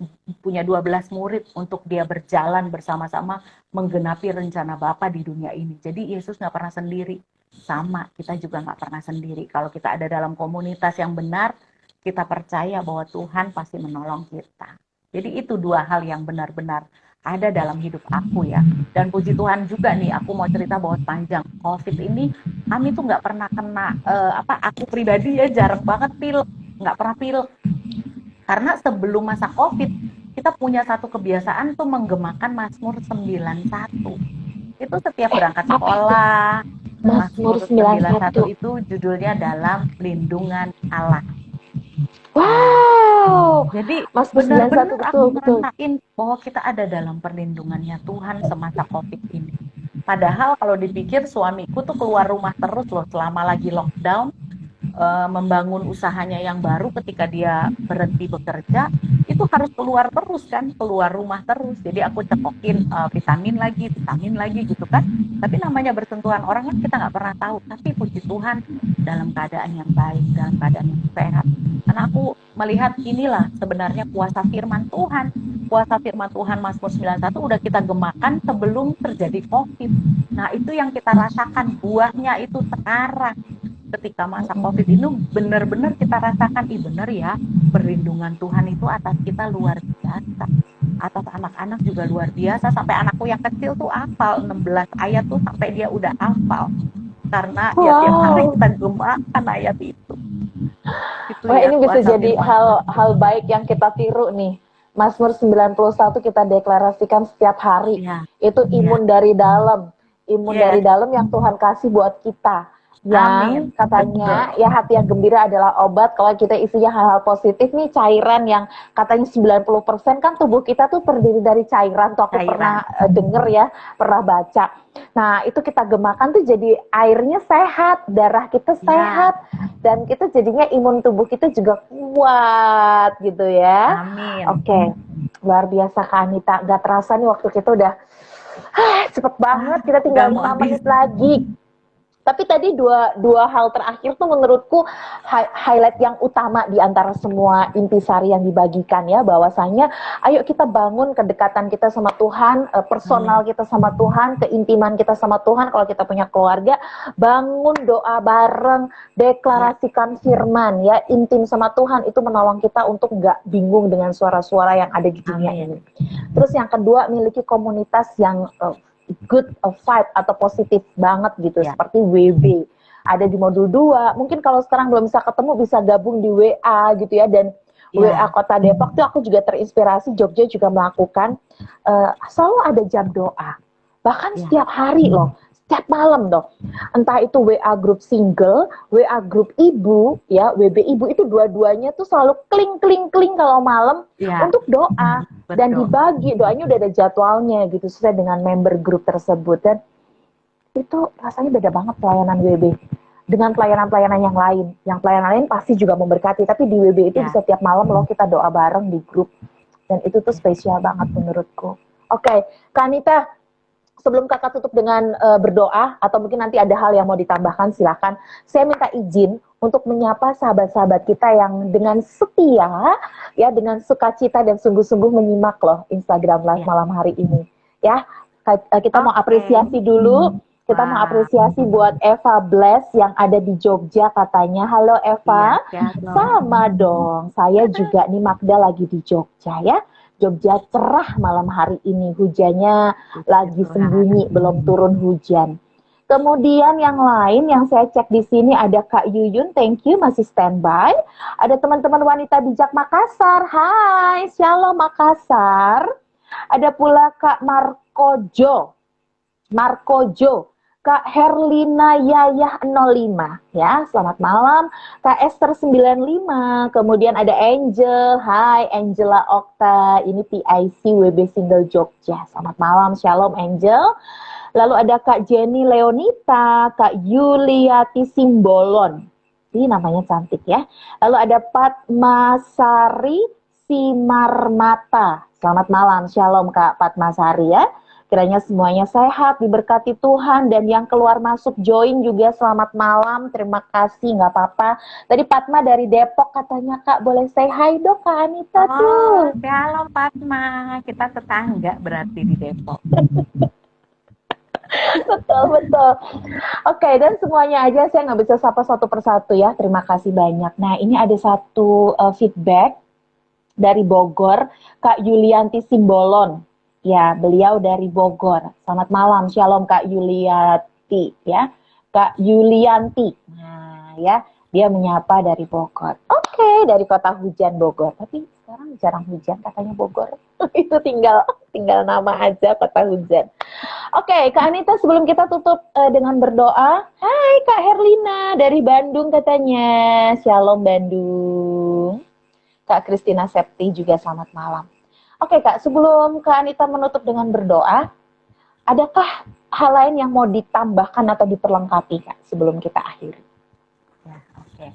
B: murid untuk dia berjalan bersama-sama menggenapi rencana Bapa di dunia ini. Jadi Yesus nggak pernah sendiri. Sama, kita juga nggak pernah sendiri. Kalau kita ada dalam komunitas yang benar, kita percaya bahwa Tuhan pasti menolong kita. Jadi itu dua hal yang benar-benar ada dalam hidup aku ya. Dan puji Tuhan juga nih, aku mau cerita bahwa panjang COVID ini, kami tuh nggak pernah kena, aku pribadi ya jarang banget pilek, nggak pernah pilek. Karena sebelum masa COVID, kita punya satu kebiasaan tuh menggemakan Mazmur 91. Itu setiap berangkat sekolah, Mazmur 91 itu judulnya dalam lindungan Allah.
A: Wow.
B: Jadi
A: Mazmur 91
B: benar-benar aku
A: betul.
B: ngerasain bahwa kita ada dalam perlindungannya Tuhan semasa COVID ini. Padahal kalau dipikir suamiku tuh keluar rumah terus loh selama lagi lockdown, membangun usahanya yang baru ketika dia berhenti bekerja, itu harus keluar terus kan, keluar rumah terus. Jadi aku cekokin vitamin lagi gitu kan. Tapi namanya bersentuhan orang kan kita nggak pernah tahu. Tapi puji Tuhan dalam keadaan yang baik, dalam keadaan yang sehat. Karena aku melihat inilah sebenarnya kuasa firman Tuhan. Kuasa firman Tuhan Mazmur 91 udah kita gemakan sebelum terjadi COVID. Nah itu yang kita rasakan buahnya itu sekarang. Ketika masa COVID ini benar-benar kita rasakan, benar ya, perlindungan Tuhan itu atas kita luar biasa. Atas anak-anak juga luar biasa. Sampai anakku yang kecil tuh hafal 16 ayat tuh sampai dia udah hafal. Karena ya tiap hari kita gemakan ayat itu.
A: Wah, ya, ini bisa jadi hal baik yang kita tiru nih. Mazmur 91 kita deklarasikan setiap hari. Ya. Itu imun dari dalam. Imun dari dalam yang Tuhan kasih buat kita. Yang katanya ya hati yang gembira adalah obat. Kalau kita isinya hal-hal positif nih, cairan yang katanya 90% kan tubuh kita tuh terdiri dari cairan. Tuh aku pernah denger ya, pernah baca. Nah itu kita gemakan tuh jadi airnya sehat, darah kita sehat, dan kita jadinya imun tubuh kita juga kuat gitu ya.
B: Amin.
A: Oke, luar biasa Kak Anita. Gak terasa nih waktu kita udah cepet banget, kita tinggal 5 menit lagi. Tapi tadi dua hal terakhir tuh menurutku highlight yang utama di antara semua intisari yang dibagikan ya, bahwasanya ayo kita bangun kedekatan kita sama Tuhan, personal kita sama Tuhan, keintiman kita sama Tuhan. Kalau kita punya keluarga, bangun doa bareng, deklarasikan firman ya, intim sama Tuhan, itu menolong kita untuk nggak bingung dengan suara-suara yang ada di dunia ini. Terus yang kedua, miliki komunitas yang good vibe atau positif banget gitu, seperti WB. Ada di modul 2, mungkin kalau sekarang belum bisa ketemu bisa gabung di WA gitu ya, dan WA Kota Depok tuh aku juga terinspirasi, Jogja juga melakukan, selalu ada jam doa, bahkan setiap hari loh, setiap malam dong. Entah itu WA grup single, WA grup ibu, ya WB ibu, itu dua-duanya tuh selalu kling kalau malam untuk doa. Dan dibagi, doanya udah ada jadwalnya gitu, sesuai dengan member grup tersebut. Dan itu rasanya beda banget pelayanan WB dengan pelayanan-pelayanan yang lain. Yang pelayanan lain pasti juga memberkati, tapi di WB itu
B: Ya,
A: bisa tiap malam loh kita doa bareng di grup. Dan itu tuh
B: ya.
A: spesial banget menurutku. Oke, Kak Anita, sebelum kakak tutup dengan berdoa, atau mungkin nanti ada hal yang mau ditambahkan, silakan. Saya minta izin untuk menyapa sahabat-sahabat kita yang dengan setia, ya dengan sukacita dan sungguh-sungguh menyimak loh Instagram Live
B: Ya.
A: malam hari ini. Ya, kita mau
B: Oke.
A: apresiasi dulu. Kita mau
B: Wah,
A: apresiasi buat Eva Bless yang ada di Jogja katanya. Halo
B: iya,
A: Eva.
B: shalom.
A: Sama dong. Saya juga nih Magda lagi di Jogja ya. Jogja cerah malam hari ini. Hujannya
B: Puji
A: lagi
B: Tuhan.
A: sembunyi, belum turun hujan. Kemudian yang lain yang saya cek di sini ada Kak Yuyun, thank you masih standby. Ada teman-teman wanita bijak Makassar. Hai, Shalom Makassar. Ada pula Kak Markojo, Kak Herlina Yayah 05 ya, selamat malam. Kak Esther 95, kemudian ada Angel, hai Angela Okta, ini PIC WB Single Jogja. Selamat malam, Shalom Angel. Lalu ada Kak Jenny Leonita, Kak Yuliati Simbolon. Ini namanya cantik ya. Lalu ada Patmasari Simarmata. Selamat malam, Shalom Kak Patmasari ya. Kiranya semuanya sehat, diberkati Tuhan, dan yang keluar masuk join juga selamat malam, terima kasih, nggak apa-apa. Tadi Patma dari Depok katanya, Kak boleh say hi dong Kak Anita tuh.
B: Shalom Fatma. Kita tetangga berarti di Depok.
A: Betul. Oke, dan semuanya aja saya nggak bisa sapa satu persatu ya, terima kasih banyak. Nah ini ada satu feedback dari Bogor, Kak Yulianti Simbolon. Ya, beliau dari Bogor. Selamat malam, Shalom Kak Yulianti ya. Kak Yulianti. Nah, ya, dia menyapa dari Bogor. Oke, dari kota hujan Bogor. Tapi sekarang jarang hujan katanya Bogor. Itu tinggal nama aja kota hujan. Oke, Kak Anita sebelum kita tutup dengan berdoa. Hai Kak Herlina dari Bandung katanya. Shalom Bandung. Kak Christina Septi juga selamat malam. Oke Kak, sebelum Kak Anita menutup dengan berdoa, adakah hal lain yang mau ditambahkan atau diperlengkapi Kak sebelum kita akhiri?
B: Ya, oke.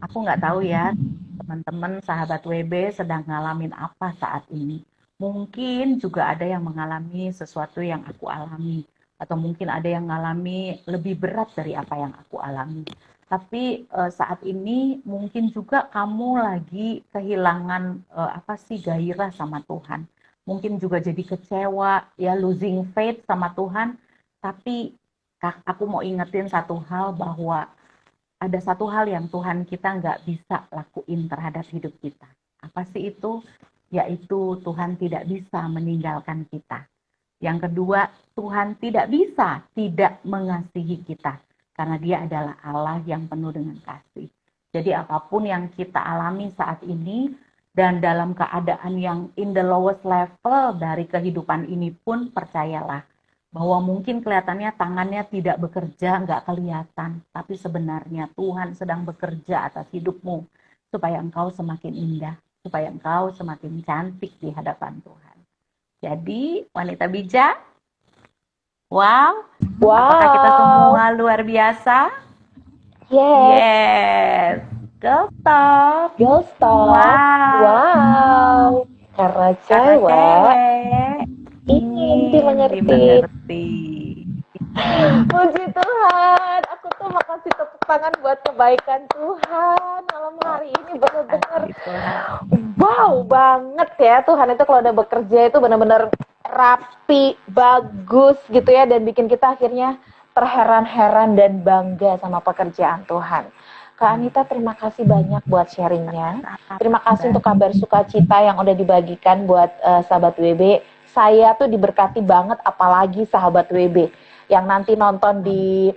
B: Aku nggak tahu ya, teman-teman sahabat WB sedang ngalamin apa saat ini. Mungkin juga ada yang mengalami sesuatu yang aku alami, atau mungkin ada yang mengalami lebih berat dari apa yang aku alami. Tapi saat ini mungkin juga kamu lagi kehilangan gairah sama Tuhan. Mungkin juga jadi kecewa, ya losing faith sama Tuhan. Tapi aku mau ingetin satu hal bahwa ada satu hal yang Tuhan kita nggak bisa lakuin terhadap hidup kita. Apa sih itu? Yaitu Tuhan tidak bisa meninggalkan kita. Yang kedua, Tuhan tidak bisa tidak mengasihi kita. Karena dia adalah Allah yang penuh dengan kasih. Jadi apapun yang kita alami saat ini, dan dalam keadaan yang in the lowest level dari kehidupan ini pun, percayalah, bahwa mungkin kelihatannya tangannya tidak bekerja, nggak kelihatan, tapi sebenarnya Tuhan sedang bekerja atas hidupmu, supaya engkau semakin indah, supaya engkau semakin cantik di hadapan Tuhan. Jadi, wanita bijak, wow, apakah kita semua luar biasa? Yes, girl talk.
A: Wow. Karena cewek ingin dimengerti. Puji Tuhan, aku tuh mau kasih tepuk tangan buat kebaikan Tuhan malam hari ini, benar-benar wow banget ya. Tuhan itu kalau udah bekerja itu benar-benar rapi, bagus gitu ya, dan bikin kita akhirnya terheran-heran dan bangga sama pekerjaan Tuhan. Kak Anita, terima kasih banyak buat sharingnya. Terima kasih untuk kabar sukacita yang udah dibagikan buat sahabat WB. Saya tuh diberkati banget, apalagi sahabat WB yang nanti nonton di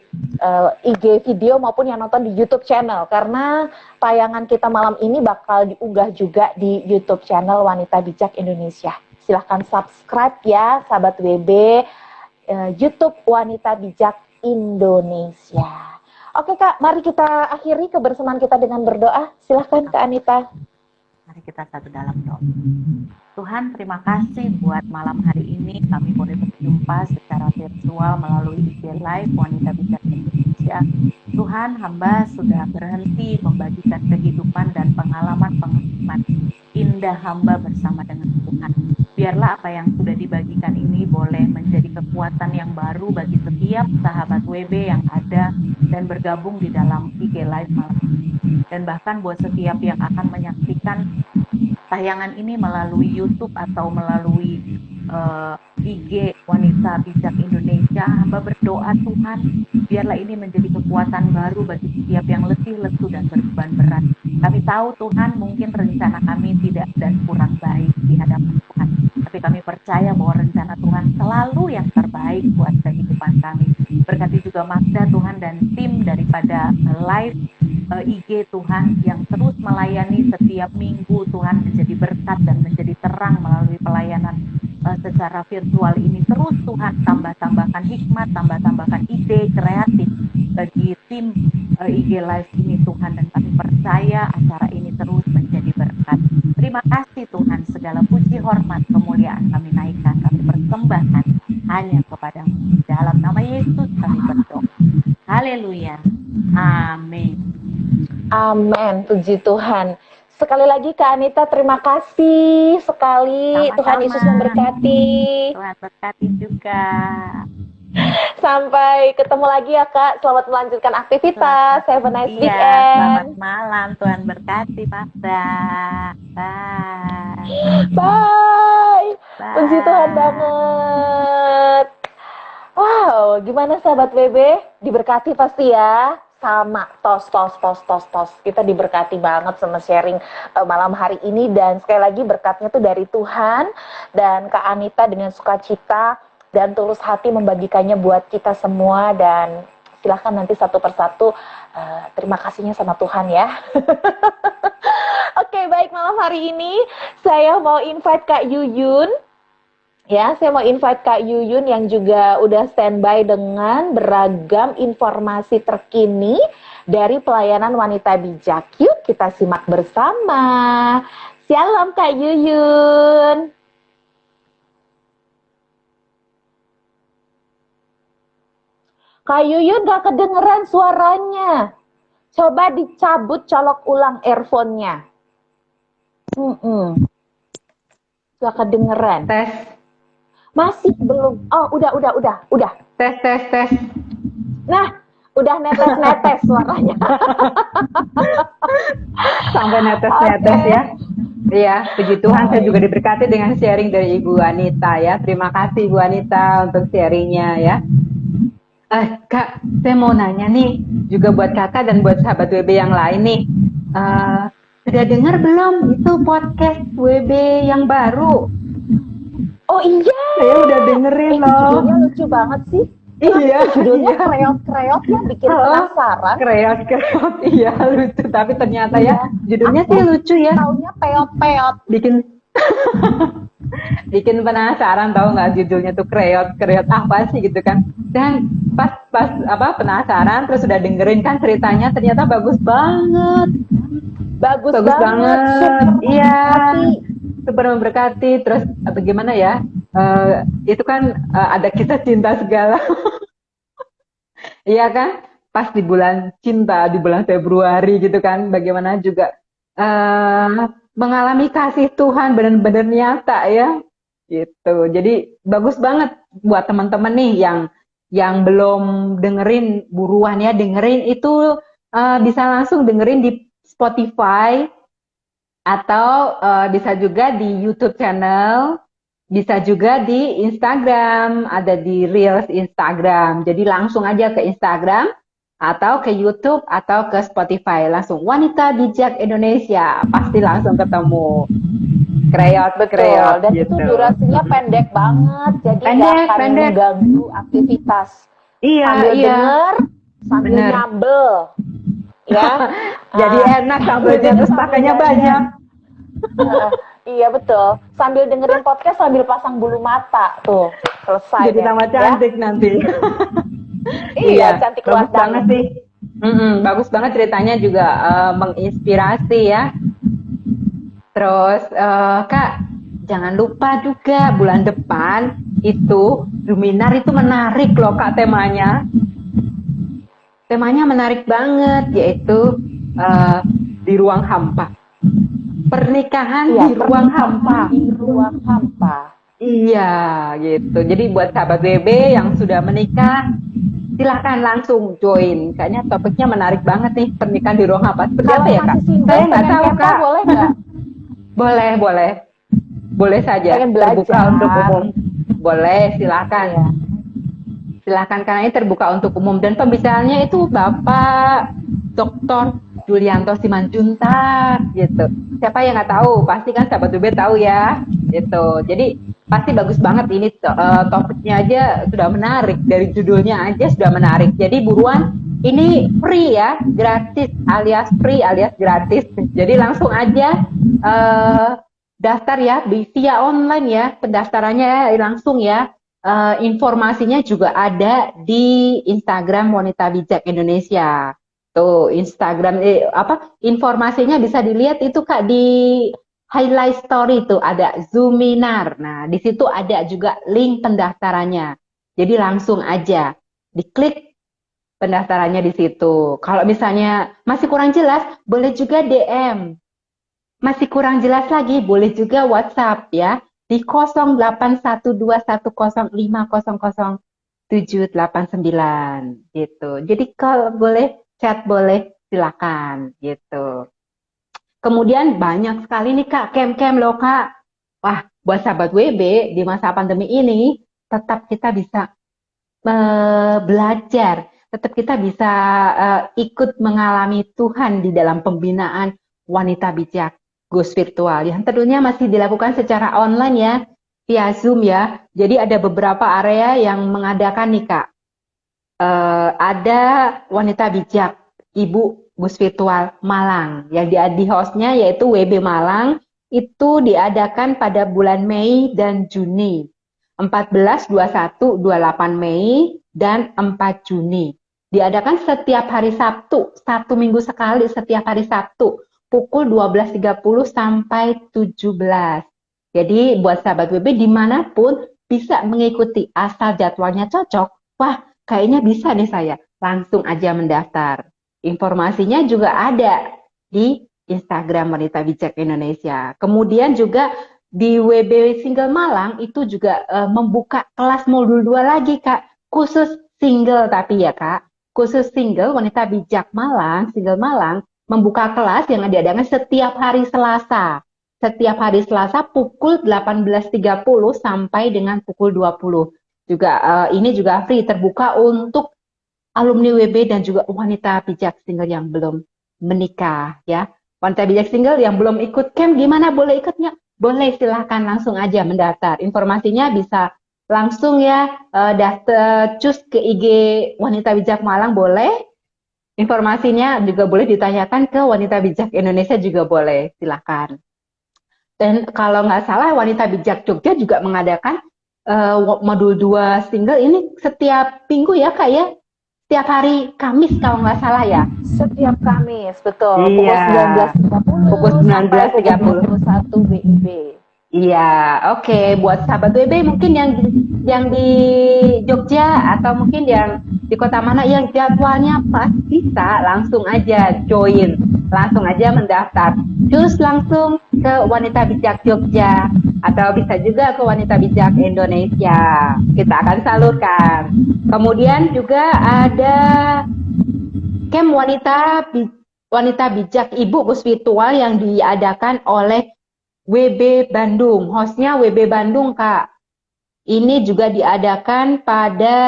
A: IG video maupun yang nonton di YouTube channel. Karena tayangan kita malam ini bakal diunggah juga di YouTube channel Wanita Bijak Indonesia. Silahkan subscribe ya sahabat WB, YouTube Wanita Bijak Indonesia. Oke Kak, mari kita akhiri kebersamaan kita dengan berdoa. Silahkan Kak Anita.
B: Mari kita satu dalam doa. Tuhan, terima kasih buat malam hari ini kami boleh berjumpa secara virtual melalui IG Live Wanita Bijak Indonesia. Tuhan, hamba sudah berhenti membagikan kehidupan dan pengalaman-pengalaman indah hamba bersama dengan Tuhan. Biarlah apa yang sudah dibagikan ini boleh menjadi kekuatan yang baru bagi setiap sahabat WB yang ada dan bergabung di dalam IG Live malam ini. Dan bahkan buat setiap yang akan menyaksikan tayangan ini melalui YouTube atau melalui IG Wanita Bijak Indonesia, hamba berdoa Tuhan, biarlah ini menjadi kekuatan baru bagi setiap yang letih, lesu, dan berbeban berat. Kami tahu Tuhan, mungkin rencana kami tidak dan kurang baik di hadapan Tuhan, tapi kami percaya bahwa rencana Tuhan selalu yang terbaik buat kehidupan kami. Berkati juga Magda Tuhan dan tim daripada live IG Tuhan yang terus melayani setiap minggu. Tuhan menjadi berkat dan menjadi terang melalui pelayanan secara virtual ini. Terus Tuhan tambahkan hikmat, tambahkan ide kreatif bagi tim IG Live ini Tuhan, dan kami percaya acara ini terus menjadi berkat. Terima kasih Tuhan, segala puji, hormat, kemuliaan kami naikkan, kami persembahkan hanya kepadamu. Dalam nama Yesus kami berdoa. Haleluya. Amin.
A: Amin, puji Tuhan. Sekali lagi Kak Anita, terima kasih sekali.
B: Sama-sama.
A: Tuhan Yesus memberkati.
B: Tuhan berkati juga.
A: Sampai ketemu lagi ya Kak. Selamat melanjutkan aktivitas. Have a nice
B: Iya,
A: weekend.
B: selamat malam. Tuhan berkati, Magda. Bye.
A: Bye.
B: Bye.
A: Puji Tuhan banget. Wow, gimana sahabat WB? Diberkati pasti ya. Sama, tos. Kita diberkati banget sama sharing malam hari ini. Dan sekali lagi berkatnya tuh dari Tuhan. Dan Kak Anita dengan sukacita dan tulus hati membagikannya buat kita semua. Dan silahkan nanti satu persatu terima kasihnya sama Tuhan ya. Oke, baik, malam hari ini saya mau invite Kak Yuyun. Ya, saya mau invite Kak Yuyun yang juga udah standby dengan beragam informasi terkini dari pelayanan Wanita Bijak. Yuk kita simak bersama. Shalom Kak Yuyun. Kak Yuyun gak kedengeran suaranya. Coba dicabut, colok ulang earphone-nya. Gak kedengeran.
C: Tes.
A: Masih belum. Oh, udah.
C: Tes.
A: Nah, udah netes-netes suaranya.
C: Sampai netes-netes ya. Iya, puji Tuhan, saya juga diberkati dengan sharing dari Ibu Anita ya. Terima kasih Ibu Anita untuk sharingnya ya. Kak, saya mau nanya nih, juga buat kakak dan buat sahabat WB yang lain nih. Sudah dengar belum itu podcast WB yang baru?
A: Oh iya.
C: Saya udah dengerin loh.
A: Judulnya lucu banget sih.
C: Iya.
A: Judulnya kreot ya, bikin penasaran.
C: Kreot, iya lucu. Tapi ternyata ya, judulnya sih lucu ya.
A: Taunya peot.
C: Bikin penasaran, tahu nggak judulnya tuh kreot apa sih gitu kan. Dan pas penasaran terus udah dengerin kan ceritanya, ternyata bagus banget.
A: Bagus banget.
C: Iya. Super memberkati. Terus bagaimana ya, itu kan ada kisah cinta segala. Iya kan, pas di bulan cinta, di bulan Februari gitu kan, bagaimana juga mengalami kasih Tuhan benar-benar nyata ya gitu. Jadi bagus banget buat teman-teman nih yang belum dengerin, buruan ya dengerin. Itu bisa langsung dengerin di Spotify, atau bisa juga di YouTube channel, bisa juga di Instagram, ada di Reels Instagram. Jadi langsung aja ke Instagram, atau ke YouTube, atau ke Spotify. Langsung Wanita Bijak Indonesia, pasti langsung ketemu. Kreot.
A: Dan
C: gitu.
A: itu durasinya pendek banget, jadi nggak akan mengganggu aktivitas. Sambil denger, sambil nyambel. Ya,
C: jadi enak sambalnya, terus pakainya banyak.
A: Iya betul. Sambil dengerin podcast sambil pasang bulu mata tuh, selesai.
C: Jadi tambah cantik nanti.
A: Iya, cantik
C: bagus banget sih. Bagus banget ceritanya juga menginspirasi ya. Terus Kak, jangan lupa juga bulan depan itu Luminar itu menarik loh Kak temanya. Temanya menarik banget, yaitu eh, di ruang hampa. Pernikahan
A: Iya,
C: di ruang hampa.
A: pernikahan di ruang hampa.
C: Iya, gitu. Jadi buat sahabat WB yang sudah menikah, silahkan langsung join. Kayaknya topiknya menarik banget nih, pernikahan di ruang hampa. Seperti
A: Kalau
C: apa ya, Kak?
A: masih single,
C: Saya nggak
A: pengen
C: tahu,
A: kepo
C: Kak.
A: boleh nggak?
C: Boleh, boleh. Boleh saja.
A: Pengen
C: Terbuka
A: belajar.
C: untuk umum. Boleh, silahkan.
A: Iya.
C: Silahkan, karena ini terbuka untuk umum. Dan pembicaranya itu Bapak Dr. Julianto Simanjuntak, gitu. Siapa yang nggak tahu? Pasti kan sahabat WB tahu ya, gitu. Jadi pasti bagus banget ini topiknya aja sudah menarik. Dari judulnya aja sudah menarik. Jadi buruan, ini free ya, gratis alias free alias gratis. Jadi langsung aja daftar ya, via online ya, pendaftarannya langsung ya. Informasinya juga ada di Instagram Wanita Bijak Indonesia. Tuh, Instagram informasinya bisa dilihat itu Kak di highlight story itu ada Zoominar. Nah, di situ ada juga link pendaftarannya. Jadi langsung aja diklik pendaftarannya di situ. Kalau misalnya masih kurang jelas, boleh juga DM. Masih kurang jelas lagi, boleh juga WhatsApp ya di 081210500789 gitu. Jadi kalau boleh chat boleh silakan gitu. Kemudian banyak sekali nih Kak, camp-camp loh Kak. Wah, buat sahabat WB di masa pandemi ini tetap kita bisa belajar, tetap kita bisa ikut mengalami Tuhan di dalam pembinaan wanita bijak Gus virtual yang tentunya masih dilakukan secara online ya, via Zoom ya. Jadi ada beberapa area yang mengadakan nih Kak. Ada wanita bijak Ibu Gus virtual Malang yang di hostnya yaitu WB Malang, itu diadakan pada bulan Mei dan Juni. 14, 21, 28 Mei, dan 4 Juni. Diadakan setiap hari Sabtu, satu minggu sekali setiap hari Sabtu, pukul 12.30 sampai 17. Jadi buat sahabat WB dimanapun bisa mengikuti asal jadwalnya cocok. Wah, kayaknya bisa nih saya. Langsung aja mendaftar. Informasinya juga ada di Instagram Wanita Bijak Indonesia. Kemudian juga di WB Single Malang itu juga membuka kelas modul 2 lagi Kak, khusus single tapi ya Kak, khusus single Wanita Bijak Malang, Single Malang membuka kelas yang diadakan setiap hari Selasa. Setiap hari Selasa pukul 18.30 sampai dengan pukul 20. Juga ini juga free, terbuka untuk alumni WB dan juga wanita bijak single yang belum menikah ya. Wanita bijak single yang belum ikut camp gimana, boleh ikutnya? Boleh, silahkan langsung aja mendaftar. Informasinya bisa langsung ya daftar cus ke IG Wanita Bijak Malang boleh. Informasinya juga boleh ditanyakan ke Wanita Bijak Indonesia juga boleh, silahkan. Dan kalau nggak salah Wanita Bijak Jogja juga mengadakan modul 2 single ini setiap minggu ya Kak ya? Setiap hari Kamis kalau nggak salah ya?
A: Setiap Kamis, betul.
C: Iya.
A: Pukul 19.30
C: Pukul
A: sampai
C: 19.30.
A: pukul 21 WIB.
C: Iya, oke. Buat sahabat WB mungkin yang di Jogja atau mungkin yang di kota mana yang jadwalnya pas bisa langsung aja join, langsung aja mendaftar. Terus langsung ke Wanita Bijak Jogja atau bisa juga ke Wanita Bijak Indonesia. Kita akan salurkan. Kemudian juga ada camp wanita bijak Ibu Gus virtual yang diadakan oleh WB Bandung, hostnya WB Bandung Kak. Ini juga diadakan pada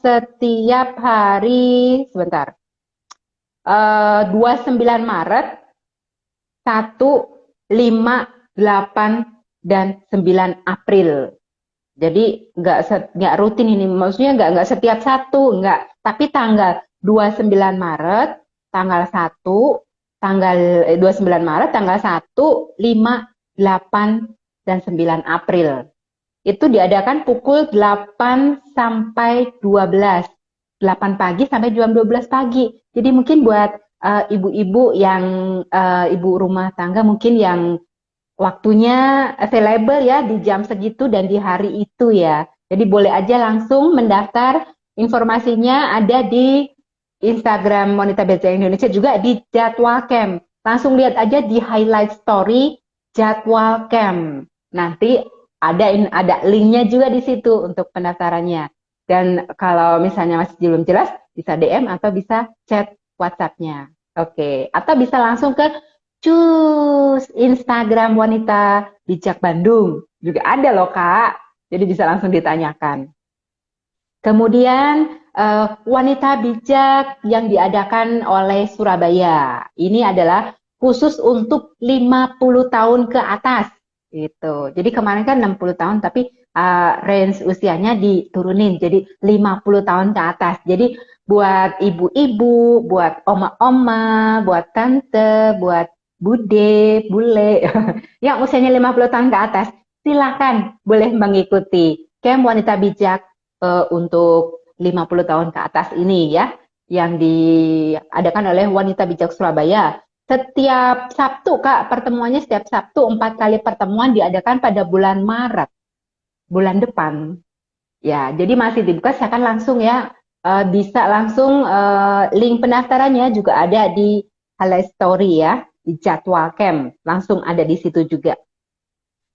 C: setiap hari, sebentar, 29 Maret, 1, 5, 8, dan 9 April. Jadi nggak rutin ini, maksudnya nggak setiap satu, nggak. Tapi tanggal 29 Maret, tanggal 1, tanggal 29 Maret, tanggal 1, 5, 8, dan 9 April. Itu diadakan pukul 8 sampai 12. 8 pagi sampai jam 12 pagi. Jadi mungkin buat ibu-ibu yang ibu rumah tangga mungkin yang waktunya available ya di jam segitu dan di hari itu ya. Jadi boleh aja langsung mendaftar. Informasinya ada di Instagram Wanita Bijak Indonesia, juga di jadwal camp. Langsung lihat aja di highlight story jadwal camp. Nanti ada linknya juga di situ untuk pendaftarannya. Dan kalau misalnya masih belum jelas, bisa DM atau bisa chat WhatsApp-nya. Oke, atau bisa langsung ke Instagram Wanita Bijak Bandung. Juga ada loh, Kak. Jadi bisa langsung ditanyakan. Kemudian Wanita Bijak yang diadakan oleh Surabaya. Ini adalah khusus untuk 50 tahun ke atas. Gitu. Jadi kemarin kan 60 tahun, tapi range usianya diturunin jadi 50 tahun ke atas. Jadi buat ibu-ibu, buat oma-oma, buat tante, buat bude, bule, yang usianya 50 tahun ke atas, silakan boleh mengikuti Camp Wanita Bijak untuk 50 tahun ke atas ini ya, yang diadakan oleh Wanita Bijak Surabaya. Setiap Sabtu, Kak, pertemuannya setiap Sabtu, 4 kali pertemuan diadakan pada bulan Maret, bulan depan. Ya, jadi masih dibuka, silakan langsung ya. Bisa langsung, link pendaftarannya juga ada di highlight story ya, di jadwal camp. Langsung ada di situ juga.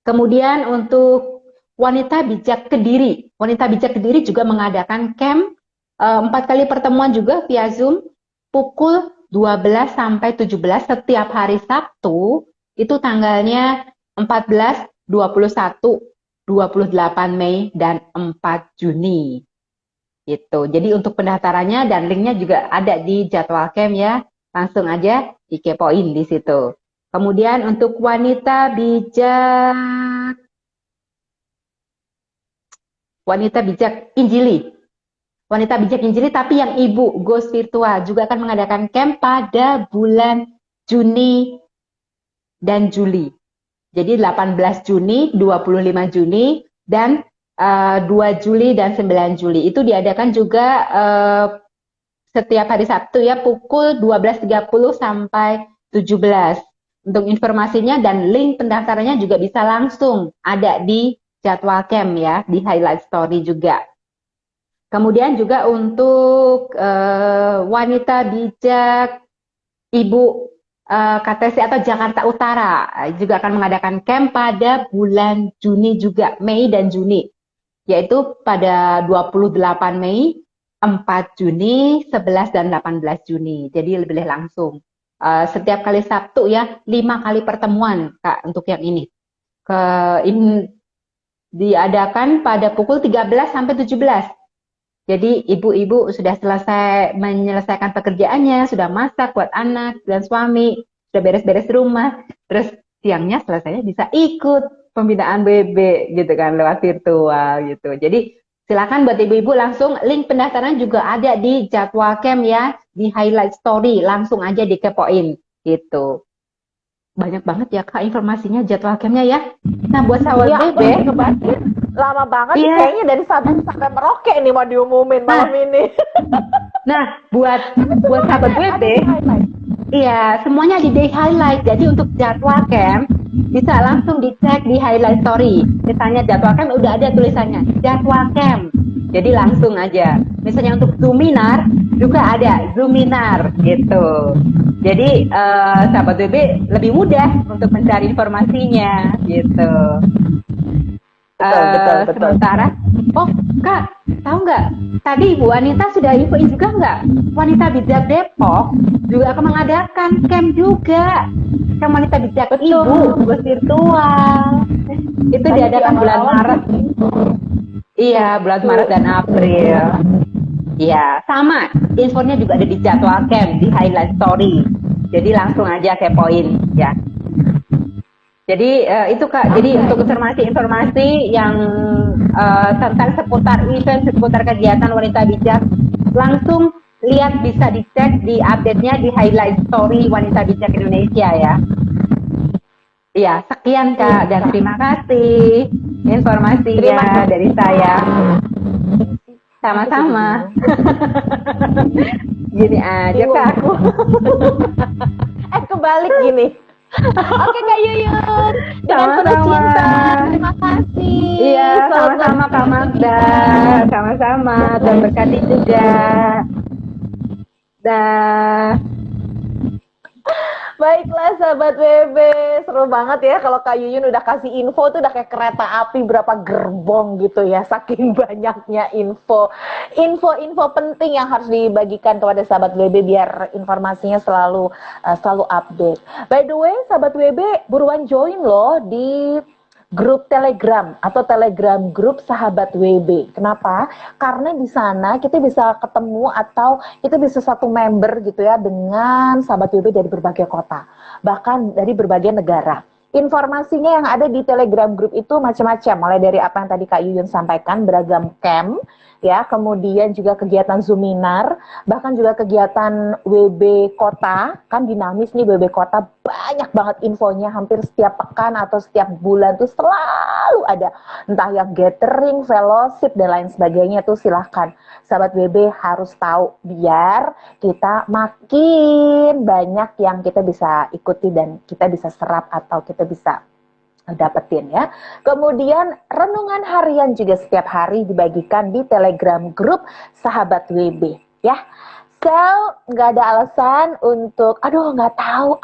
C: Kemudian untuk Wanita Bijak Kediri. Wanita Bijak Kediri juga mengadakan camp 4 kali pertemuan juga via Zoom pukul 12 sampai 17 setiap hari Sabtu. Itu tanggalnya 14, 21, 28 Mei dan 4 Juni. Gitu. Jadi untuk pendaftarannya dan linknya juga ada di jadwal camp ya. Langsung aja dikepoin di situ. Kemudian untuk Wanita Bijak Injili. Wanita Bijak Injili tapi yang ibu, Ghost Virtual juga akan mengadakan camp pada bulan Juni dan Juli. Jadi 18 Juni, 25 Juni, dan 2 Juli dan 9 Juli. Itu diadakan juga setiap hari Sabtu ya, pukul 12.30 sampai 17. Untuk informasinya dan link pendaftarannya juga bisa langsung ada di jadwal camp ya, di highlight story juga. Kemudian juga untuk Wanita Bijak Ibu KTC atau Jakarta Utara juga akan mengadakan camp pada bulan Juni juga, Mei dan Juni. Yaitu pada 28 Mei, 4 Juni, 11 dan 18 Juni. Jadi lebih langsung. Setiap kali Sabtu ya, 5 kali pertemuan Kak untuk yang ini. Diadakan pada pukul 13 sampai 17. Jadi ibu-ibu sudah selesai menyelesaikan pekerjaannya, sudah masak buat anak dan suami, sudah beres-beres rumah, terus siangnya selesainya bisa ikut pembinaan BB gitu kan lewat virtual gitu. Jadi silakan buat ibu-ibu langsung link pendaftaran juga ada di jadwal camp ya, di highlight story, langsung aja dikepoin gitu. Banyak banget ya Kak informasinya jadwal campnya ya. Nah buat sahabat BB,
A: lama banget
C: Iya.
A: kayaknya dari Sabtu sampai Merauke nih mau diumumin malam ini.
C: nah buat sahabat BB, iya semuanya di highlight. Jadi untuk jadwal camp bisa langsung dicek di highlight story. Misalnya jadwal camp udah ada tulisannya jadwal camp. Jadi langsung aja. Misalnya untuk Zoominar juga ada Zoominar gitu. Jadi sahabat BB lebih mudah untuk mencari informasinya gitu.
A: Betul.
C: Sementara, oh Kak, tahu nggak? Tadi Bu Wanita sudah infoin juga nggak? Wanita Bijak Depok juga akan mengadakan camp juga. Camp Wanita Bijak Ibu, virtual. Itu diadakan bulan Maret. Iya, bulan Maret dan April. Iya, sama. Infonya juga ada di jadwal camp, di highlight story. Jadi langsung aja kepoin ya. Jadi itu Kak, jadi untuk informasi yang tentang seputar event, seputar kegiatan Wanita Bijak, langsung lihat bisa dicek di update-nya di highlight story Wanita Bijak Indonesia ya. Iya, sekian Kak, dan terima kasih informasinya dari saya. Sama-sama. Gini aja Kak aku.
A: Kebalik gini. Oke Kak Yuyun, dengan penuh
C: Sama-sama.
A: cinta, terima kasih.
C: Iya,
A: Selamat
C: sama-sama Kak
A: melanjutkan
C: Magda.
A: aktivitas.
C: Sama-sama.
A: God
C: Dan
A: bless
C: berkati juga.
A: you.
C: Dah.
A: Baiklah sahabat WB, seru banget ya kalau Kak Yuyun udah kasih info tuh udah kayak kereta api berapa gerbong gitu ya, saking banyaknya info penting yang harus dibagikan kepada sahabat WB biar informasinya selalu update. By the way, sahabat WB buruan join loh di grup Telegram atau Telegram grup sahabat WB. Kenapa? Karena di sana kita bisa ketemu atau kita bisa satu member gitu ya dengan sahabat WB dari berbagai kota, bahkan dari berbagai negara. Informasinya yang ada di Telegram grup itu macam-macam, mulai dari apa yang tadi Kak Yuyun sampaikan, beragam camp, ya, kemudian juga kegiatan Zoominar, bahkan juga kegiatan WB Kota, kan dinamis nih WB Kota, banyak banget infonya, hampir setiap pekan atau setiap bulan tuh selalu ada, entah yang gathering, fellowship, dan lain sebagainya tuh silahkan. Sahabat WB harus tahu, biar kita makin banyak yang kita bisa ikuti dan kita bisa serap atau kita bisa dapetin ya. Kemudian renungan harian juga setiap hari dibagikan di Telegram grup Sahabat WB ya. So, nggak ada alasan untuk, aduh nggak tahu,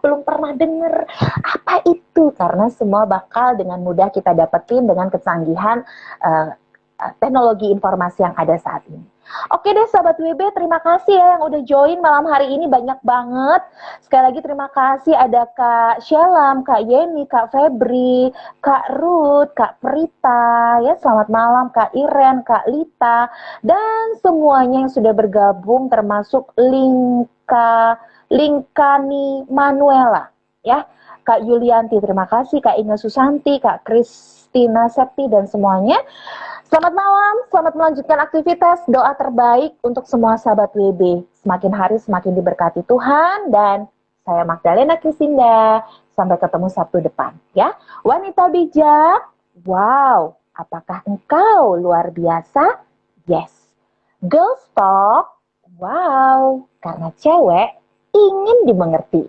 A: belum pernah denger apa itu, karena semua bakal dengan mudah kita dapetin dengan kecanggihan teknologi informasi yang ada saat ini. Oke deh sahabat WB, terima kasih ya yang udah join malam hari ini, banyak banget. Sekali lagi terima kasih ada Kak Syalam, Kak Yeni, Kak Febri, Kak Ruth, Kak Prita, ya selamat malam Kak Iren, Kak Lita, dan semuanya yang sudah bergabung termasuk Linkani Manuela, ya. Kak Yulianti, terima kasih, Kak Inga Susanti, Kak Kristina Septi, dan semuanya. Selamat malam, selamat melanjutkan aktivitas. Doa terbaik untuk semua sahabat WB. Semakin hari semakin diberkati Tuhan, dan saya Magdalena Krisinda. Sampai ketemu Sabtu depan ya. Wanita bijak, wow, apakah engkau luar biasa? Yes. Girls talk, wow, karena cewek ingin dimengerti.